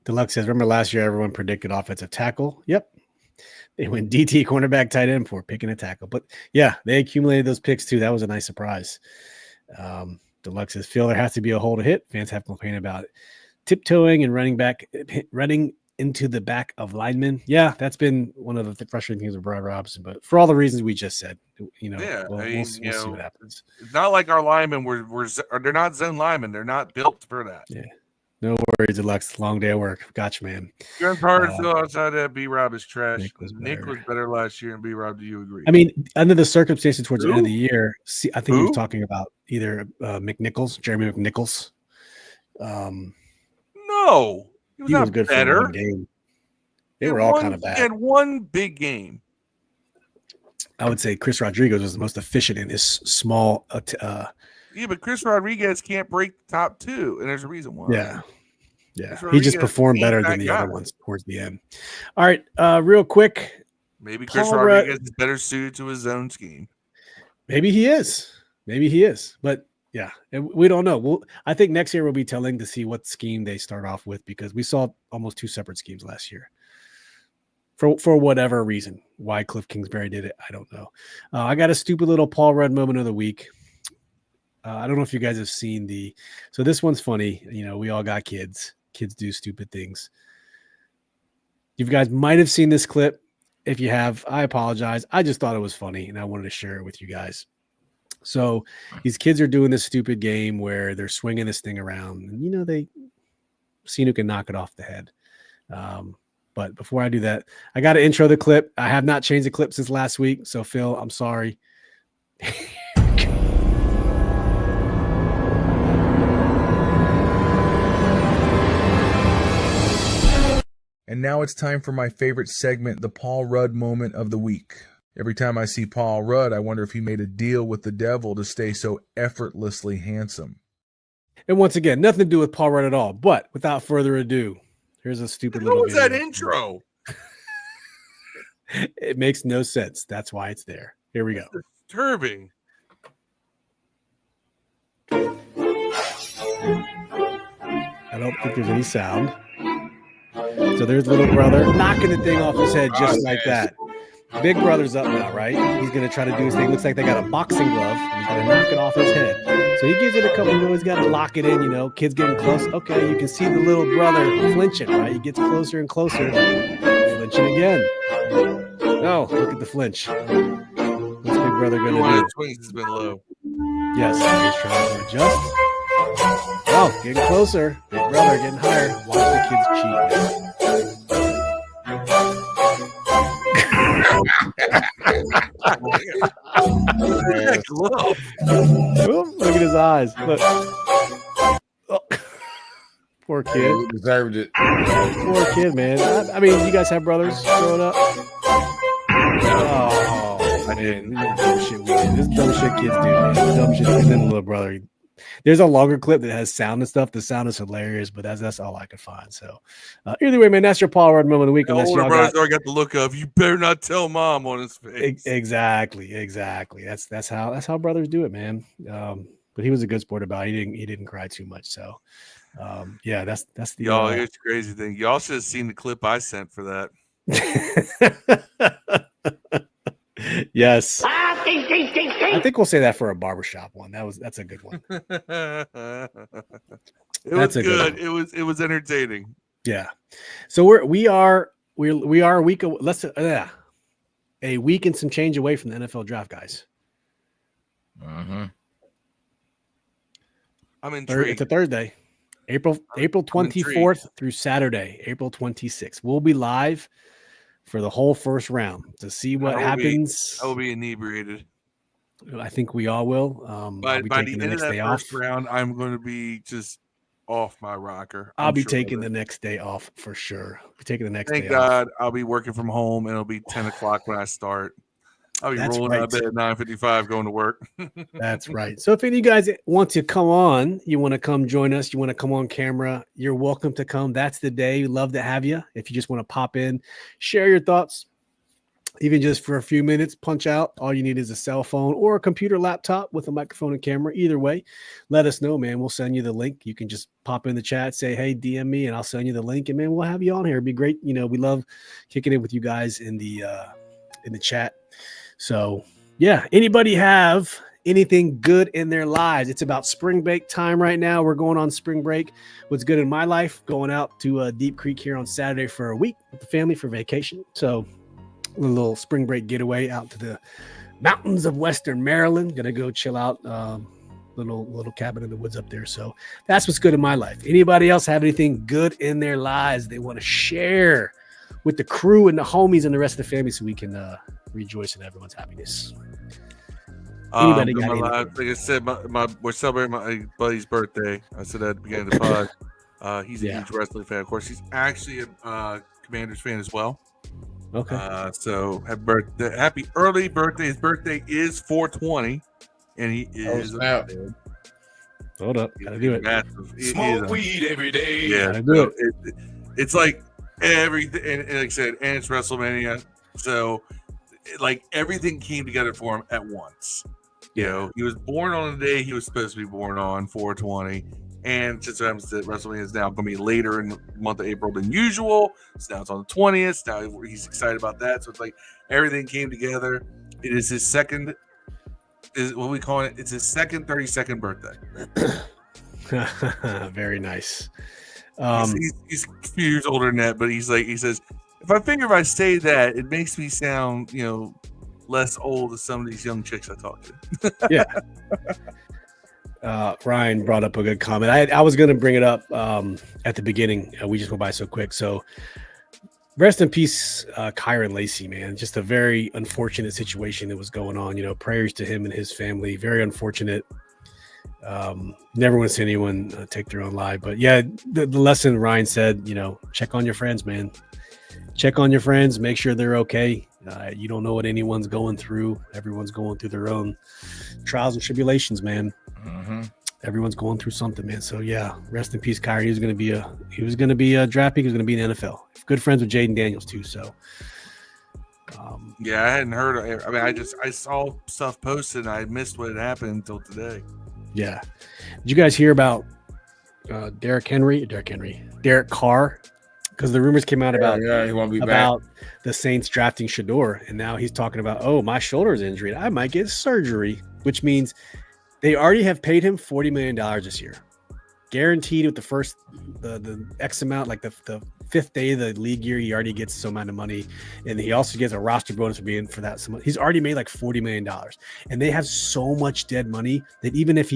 Deluxe says, remember last year everyone predicted offensive tackle? Yep. They went DT, cornerback, tight end for picking a tackle. But yeah, they accumulated those picks too. That was a nice surprise. Deluxe says, Phil, there has to be a hole to hit. Fans have complained about it. Tiptoeing and running into the back of linemen. Yeah, that's been one of the frustrating things with Brian Robinson, but for all the reasons we just said, we'll see what happens. It's not like our linemen they're not zone linemen. They're not built for that. Yeah. No worries, Alex. Long day at work. Gotcha, man. It's hard to feel outside that B-Rob is trash. Nick was better last year, and B-Rob, do you agree? I mean, under the circumstances towards the end of the year, I think he was talking about either Jeremy McNichols. No. He was good better. For one game. They were all kind of bad. He had one big game. I would say Chris Rodriguez was the most efficient in his small. But Chris Rodriguez can't break the top two, and there's a reason why. Yeah. He just performed better than the other ones towards the end. All right, real quick. Maybe Chris Rodriguez is better suited to his zone scheme. Maybe he is. But yeah, we don't know. I think next year we'll be telling to see what scheme they start off with, because we saw almost two separate schemes last year. For whatever reason, why Cliff Kingsbury did it, I don't know. I got a stupid little Paul Rudd moment of the week. I don't know if you guys have seen so this one's funny. We all got kids. Kids do stupid things. You guys might have seen this clip. If you have, I apologize. I just thought it was funny, and I wanted to share it with you guys. So these kids are doing this stupid game where they're swinging this thing around, and they see who can knock it off the head. But before I do that, I got to intro the clip. I have not changed the clip since last week, so Phil, I'm sorry. And now it's time for my favorite segment, the Paul Rudd moment of the week. Every time I see Paul Rudd, I wonder if he made a deal with the devil to stay so effortlessly handsome. And once again, nothing to do with Paul Rudd at all. But without further ado, here's a stupid little video. What was that intro? It makes no sense. That's why it's there. Here we go. Disturbing. I don't think there's any sound. So there's little brother knocking the thing off his head just like that. Big brother's up now, right? He's going to try to do his thing. Looks like they got a boxing glove. And he's going to knock it off his head. So he gives it a couple of goes. He's got to lock it in, Kids getting close. Okay, you can see the little brother flinching, right? He gets closer and closer. Flinching again. No, look at the flinch. What's Big Brother going to do? The swings has been low. Yes, he's trying to adjust. Oh, getting closer. Big Brother getting higher. Watch the kids cheat. Look at his eyes. Look. Oh. Poor kid. He deserved it. Poor kid, man. I mean, you guys have brothers growing up? Oh, man. Dumb shit we did. This dumb shit kids do, man. Dumb shit. And then the little brother. There's a longer clip that has sound and stuff. The sound is hilarious, but that's all I could find. So either way, man, that's your Paul Rudd moment of the week. The older brother's already got the look of "you better not tell mom" on his face. Exactly. That's how brothers do it, man. But he was a good sport about it. He didn't cry too much. So yeah, that's the y'all. Here's the crazy thing. Y'all should have seen the clip I sent for that. Yes. I think we'll say that for a barbershop one. That's a good one. It was good. It was entertaining. Yeah. So we are a week a week and some change away from the NFL draft, guys. Uh-huh. I'm intrigued. It's a Thursday. April 24th through Saturday, April 26th. We'll be live for the whole first round to see what happens. I will be inebriated. I think we all will. By the end of that first round, I'm going to be just off my rocker. I'll be taking the next day off for sure. Thank God I'll be working from home, and it'll be 10 o'clock when I start. I'll be rolling out of bed at 9:55 going to work. That's right. So if any of you guys want to come on, you want to come join us, you want to come on camera, you're welcome to come. That's the day. We'd love to have you. If you just want to pop in, share your thoughts, even just for a few minutes, punch out. All you need is a cell phone or a computer laptop with a microphone and camera. Either way, let us know, man. We'll send you the link. You can just pop in the chat, say, hey, DM me, and I'll send you the link. And, man, we'll have you on here. It'd be great. We love kicking it with you guys in the chat. So, yeah, anybody have anything good in their lives. It's about spring break time right now. We're going on spring break. What's good in my life? Going out to Deep Creek here on Saturday for a week with the family for vacation. So a little spring break getaway out to the mountains of Western Maryland. Gonna go chill out. Little cabin in the woods up there. So that's what's good in my life. Anybody else have anything good in their lives they want to share with the crew and the homies and the rest of the family so we can rejoice in everyone's happiness? Anybody got anything? Like I said, we're celebrating my buddy's birthday. I said that at the beginning of the pod. He's a huge wrestling fan. Of course, he's actually a Commanders fan as well. Okay. So happy early birthday. His birthday is 4/20. And he is. Hold up, gotta do it. Massive. Smoke weed every day. Yeah, gotta do it's like everything, and like I said, and it's WrestleMania, so like everything came together for him at once. You know, he was born on the day he was supposed to be born on, 4/20, and just happens that WrestleMania is now going to be later in the month of April than usual. So now it's on the 20th. Now he's excited about that. So it's like everything came together. It is his second. Is what we call it. It's his second 32nd birthday. Very nice. He's a few years older than that, but he says, if I say that, it makes me sound, less old as some of these young chicks I talk to. Yeah. Ryan brought up a good comment. I was going to bring it up at the beginning. We just went by so quick. So rest in peace, Kyron Lacey, man. Just a very unfortunate situation that was going on. Prayers to him and his family. Very unfortunate. Never want to see anyone take their own life. But yeah, the lesson Ryan said, check on your friends, man. Check on your friends. Make sure they're okay. You don't know what anyone's going through. Everyone's going through their own trials and tribulations, man. Mm-hmm. Everyone's going through something, man. So yeah, rest in peace, Kyrie. He was going to be a draft pick. He was going to be in the NFL. Good friends with Jayden Daniels too. So yeah, I hadn't heard. I mean, I saw stuff posted and I missed what had happened until today. Yeah. Did you guys hear about Derek Carr? Because the rumors came out about he won't be about the Saints drafting Shador, and now he's talking about, my shoulder is injured. I might get surgery, which means they already have paid him $40 million this year, guaranteed with the X amount, like the fifth day of the league year, he already gets some amount of money, and he also gets a roster bonus for being for that. He's already made like $40 million, and they have so much dead money that even if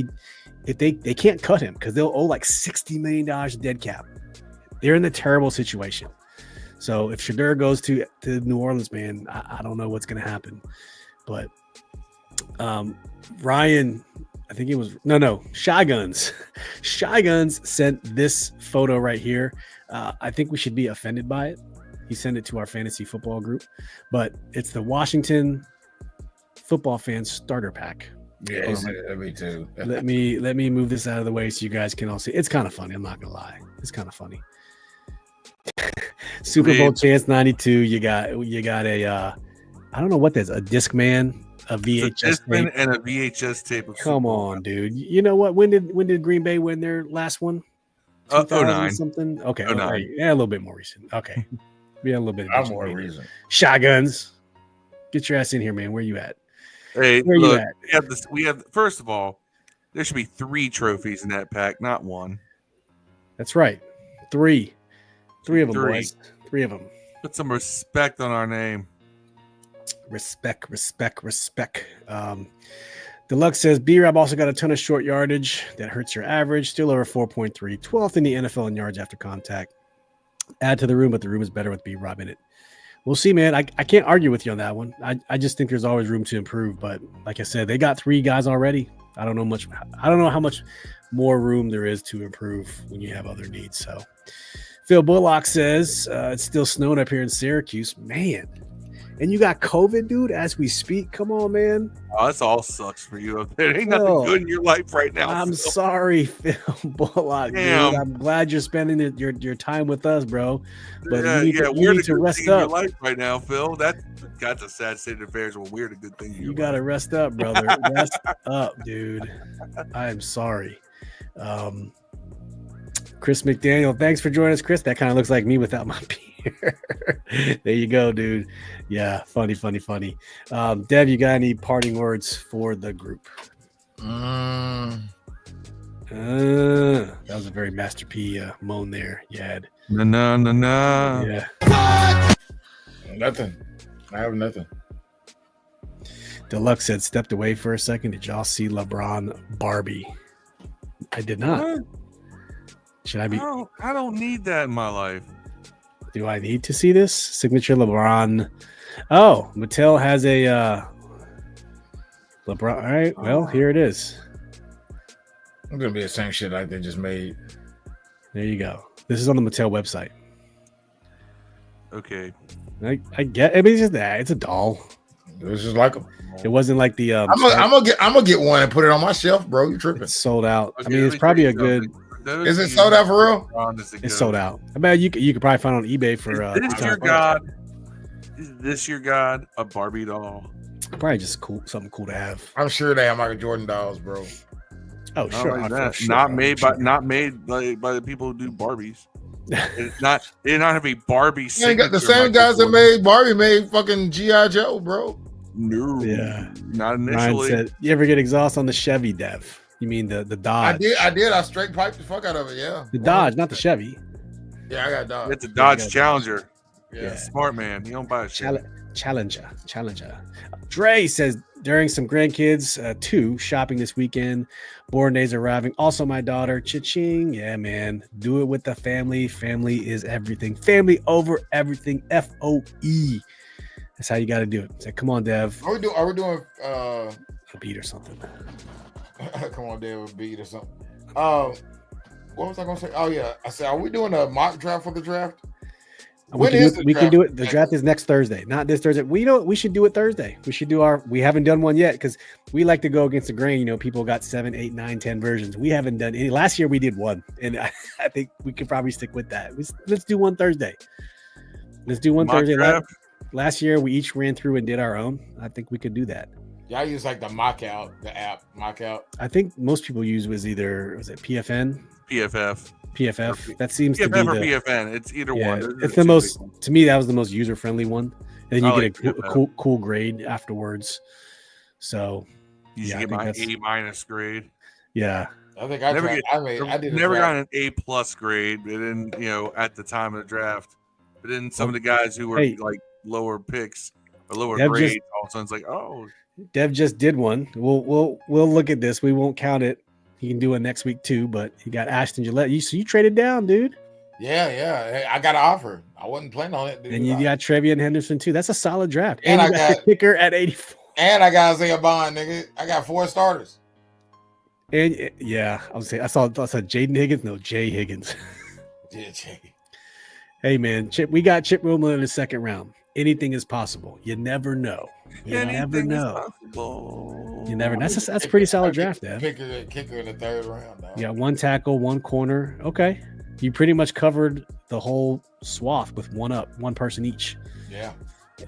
they can't cut him because they'll owe like $60 million dead cap. They're in a terrible situation. So if Shador goes to New Orleans, man, I don't know what's going to happen. But Ryan, I think it was Shy Guns. Shy Guns sent this photo right here. I think we should be offended by it. He sent it to our fantasy football group, but it's the Washington Football Fans starter pack. Yeah, me too. let me move this out of the way so you guys can all see. It's kind of funny. I'm not gonna lie. It's kind of funny. Super Bowl chance 92. You got a I don't know what that's, a Discman, a VHS tape, and a VHS tape. Come on, dude. You know what? When did Green Bay win their last one? 09 something. Okay, 09. Right. Yeah, a little bit more recent. Okay, yeah, a little bit. I'm more recent. Shotguns. Get your ass in here, man. Where you at? Hey, where look, you at? We have. First of all, there should be 3 trophies in that pack, not 1. That's right. 3 of them, boys. 3 of them. Put some respect on our name. Respect. Deluxe says, B-Rob also got a ton of short yardage. That hurts your average. Still over 4.3. 12th in the NFL in yards after contact. Add to the room, but the room is better with B-Rob in it. We'll see, man. I can't argue with you on that one. I just think there's always room to improve. But like I said, they got 3 guys already. I don't know how much more room there is to improve when you have other needs. So Phil Bullock says it's still snowing up here in Syracuse. Man. And you got COVID, dude, as we speak. Come on, man. Oh, this all sucks for you up there. Ain't nothing good in your life right now. I'm Phil. Sorry, Phil Bullock. Dude. I'm glad you're spending your time with us, bro. But you need to rest up. In your life right now, Phil. That's a sad state of affairs. Well, we're a good thing. You got to rest up, brother. Rest up, dude. I am sorry. Chris McDaniel, thanks for joining us, Chris. That kind of looks like me without my beer. There you go, dude. Yeah, funny. Dev, you got any parting words for the group? That was a very Master P moan there. You had. No. Yeah. Nothing. I have nothing. Deluxe said, stepped away for a second. Did y'all see LeBron Barbie? I did not. What? Should I be? I don't need that in my life. Do I need to see this? Signature LeBron. Oh, Mattel has a LeBron. All right. Well, here it is. It's gonna be the same shit like they just made. There you go. This is on the Mattel website. Okay. I get. I mean, it's just that. It's a doll. This is like It wasn't like the. I'm gonna get one and put it on my shelf, bro. You tripping? It's sold out. Okay, I mean, let it's me probably tell a you good. something. Is it sold out for real? It's sold out. I mean, you could probably find it on eBay for. Is this your god? A Barbie doll? Probably just cool, something cool to have. I'm sure they have Michael Jordan dolls, bro. Oh, Not sure. like for that. sure. Not made by the people who do Barbies. It's not. They don't have a Barbie. You ain't got the same guys that made Barbie made fucking G.I. Joe, bro. No. Yeah. Not Ryan initially. said, "You ever get exhaust on the Chevy, Dev? You mean the Dodge? I did. I straight piped the fuck out of it. Yeah. The Dodge, not the Chevy. Yeah, I got Dodge. It's a Dodge got Challenger. Yeah. Smart man. You don't buy a shit. Challenger. Dre says during some grandkids two shopping this weekend. Born days arriving. Also, my daughter. Cha-ching. Yeah, man. Do it with the family. Family is everything. Family over everything. FOE. That's how you got to do it. Say, come on, Dev. Are we doing A beat or something. come on, Dave, with beat or something. What was I gonna say? Oh yeah, I said, are we doing a mock draft for the draft? We can do it. The draft is next Thursday, not this Thursday. We should do it Thursday. We should do we haven't done one yet because we like to go against the grain. You know, people got 7, 8, 9, 10 versions. We haven't done any. Last year we did one, and I think we could probably stick with that. Let's do one Thursday. Let's do one Mock Thursday. draft? Last year we each ran through and did our own. I think we could do that. Yeah, I use like the Mockout, the app Mockout. I think most people use was it PFN, PFF. PFF. That seems to be PFF or the PFN. It's either yeah, one. it's the most to me. That was the most user friendly one, and then you I get like a cool grade afterwards. So You should I get think my that's- A- grade. yeah, I think I did Never got an A+ grade, but then at the time of the draft. But then some of the guys who were like lower picks or lower grades, all of a sudden it's like, oh, Dev just did one. We'll look at this. We won't count it. He can do it next week too. But you got Ashton Gillette. You traded down, dude. Yeah. Hey, I got an offer. I wasn't planning on it, dude. And you got Trevian Henderson too. That's a solid draft. And you I got the kicker at 84. And I got Isaiah Bond, nigga. I got 4 starters. And yeah, I was saying I saw Jayden Higgins. No, Jay Higgins. Yeah, Jay. Hey man, we got Chip Romo in the second round. Anything is possible. You never know. You never know. You never. That's a pretty solid draft, Dev. Kicker in the 3rd round. Dog. Yeah, 1 tackle, 1 corner. Okay, you pretty much covered the whole swath with one person each. Yeah.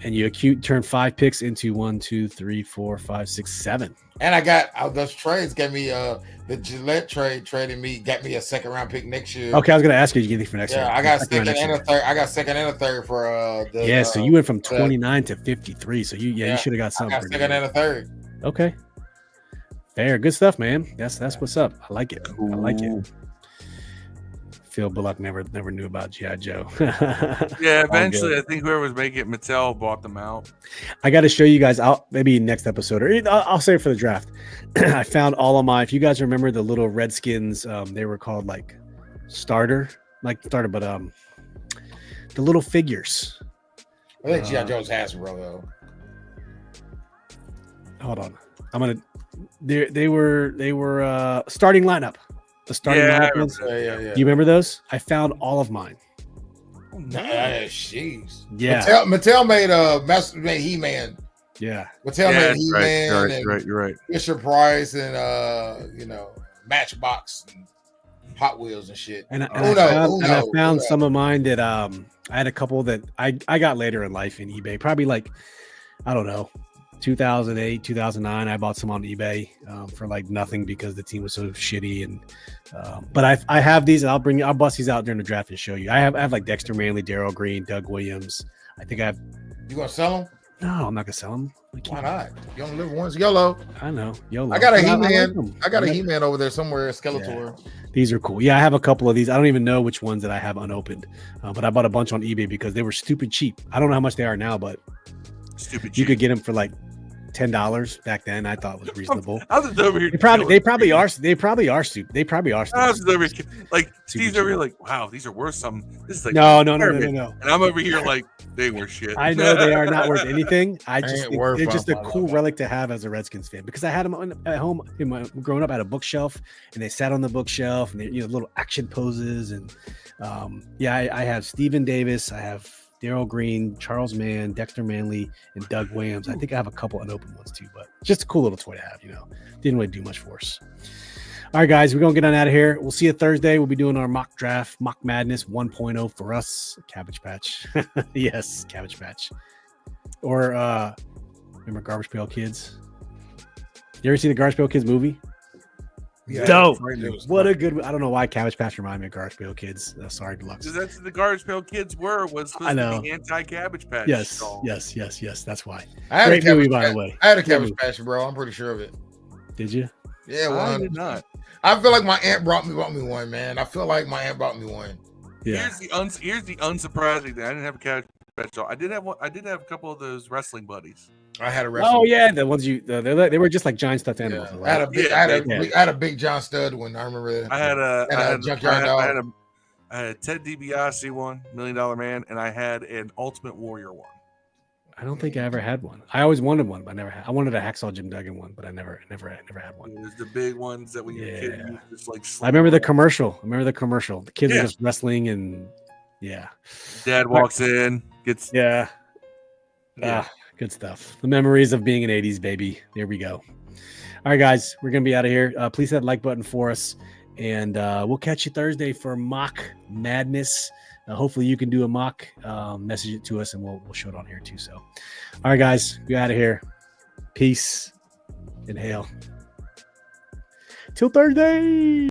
And you turned 5 picks into 1, 2, 3, 4, 5, 6, 7. And I got those trades. Gave me the Gillette got me a 2nd round pick next year. Okay, I was going to ask you to get anything for next year. Yeah, I got 2nd and a 3rd. I got 2nd and a 3rd for so you went from 29 to 53. So you should have got something. I got 2nd and a 3rd. Okay, fair, good stuff, man. That's what's up. I like it. I like it. Phil Bullock never knew about G.I. Joe. Yeah, eventually I think whoever was making it, Mattel bought them out. I got to show you guys out maybe next episode, or I'll save it for the draft. I found all of if you guys remember the little Redskins, they were called like starter, but the little figures. I think G.I. Joe's Hasbro though. Hold on, they were starting lineup. The starting lineup. Yeah. You remember those? I found all of mine. Jeez. Yeah. Mattel made He-Man. Yeah. Mattel made He-Man. Right. You're right. Fisher Price and Matchbox and Hot Wheels and shit. And I found some of mine that I had a couple that I got later in life in eBay. Probably like, I don't know, 2008, 2009. I bought some on eBay for like nothing because the team was so shitty. And but I have these. I'll bust these out during the draft and show you. I have like Dexter Manley, Darryl Green, Doug Williams. I think I have. You gonna sell them? No, I'm not gonna sell them. Why not? You only live once. YOLO. I know. YOLO. I got a Yeah, He-Man. them. I got a He-Man over there somewhere, Skeletor. These are cool. Yeah, I have a couple of these. I don't even know which ones that I have unopened, but I bought a bunch on eBay because they were stupid cheap. I don't know how much they are now, but Stupid. you could get them for like $10 back then. I thought it was reasonable. I was over here. They probably are stupid. They probably are. I was over here, like Steve's over here, like, wow, these are worth something. This is like No. And I'm over here like they were shit. I know they are not worth anything. I Ain't just think worth they're just a $5. cool relic to have as a Redskins fan because I had them at home growing up at a bookshelf, and they sat on the bookshelf, and they little action poses, and I have Steven Davis, I have Darryl Green, Charles Mann, Dexter Manley, and Doug Williams. I think I have a couple unopened ones too, but just a cool little toy to have. Didn't really do much for us. All right, guys, we're gonna get on out of here. We'll see you Thursday. We'll be doing our mock draft, mock madness 1.0 for us. Cabbage Patch, yes, Cabbage Patch. Or remember Garbage Pail Kids? You ever see the Garbage Pail Kids movie? Yeah, Dope. right. What a good. I don't know why Cabbage Patch reminded me of Garbage Pail Kids. Sorry, Deluxe. Because that's what the Garbage Pail Kids was supposed to be anti-Cabbage Patch. Yes, so. yes. That's why. I had Great a movie, Cabbage by the Patch. way. I had a Cabbage Patch, bro. I'm pretty sure of it. Did you? Yeah, I did not. I feel like my aunt brought me one, man. I feel like my aunt brought me one. Yeah. Here's the unsurprising thing. I didn't have a Cabbage Patch doll. I did have one. I did have a couple of those wrestling buddies. I had a wrestling. Oh yeah, the ones they were just like giant stuffed animals. Yeah. Right? I had a big John Stud one. I remember that. I had a Junkyard Dog. I had a Ted DiBiase one, $1 Million Man, and I had an Ultimate Warrior one. I don't think I ever had one. I always wanted one, but I never had. I wanted a Hacksaw Jim Duggan one, but I never had one. It was the big ones that when you're a kid, you just like. I remember the commercial. The kids were just wrestling and Dad walks in, gets good stuff. The memories of being an 80s baby. There we go. All right, guys, we're gonna be out of here. Please hit that like button for us, and we'll catch you Thursday for mock madness. Hopefully you can do a mock, message it to us, and we'll show it on here too. So, all right, guys, we're out of here. Peace. Inhale. Till Thursday.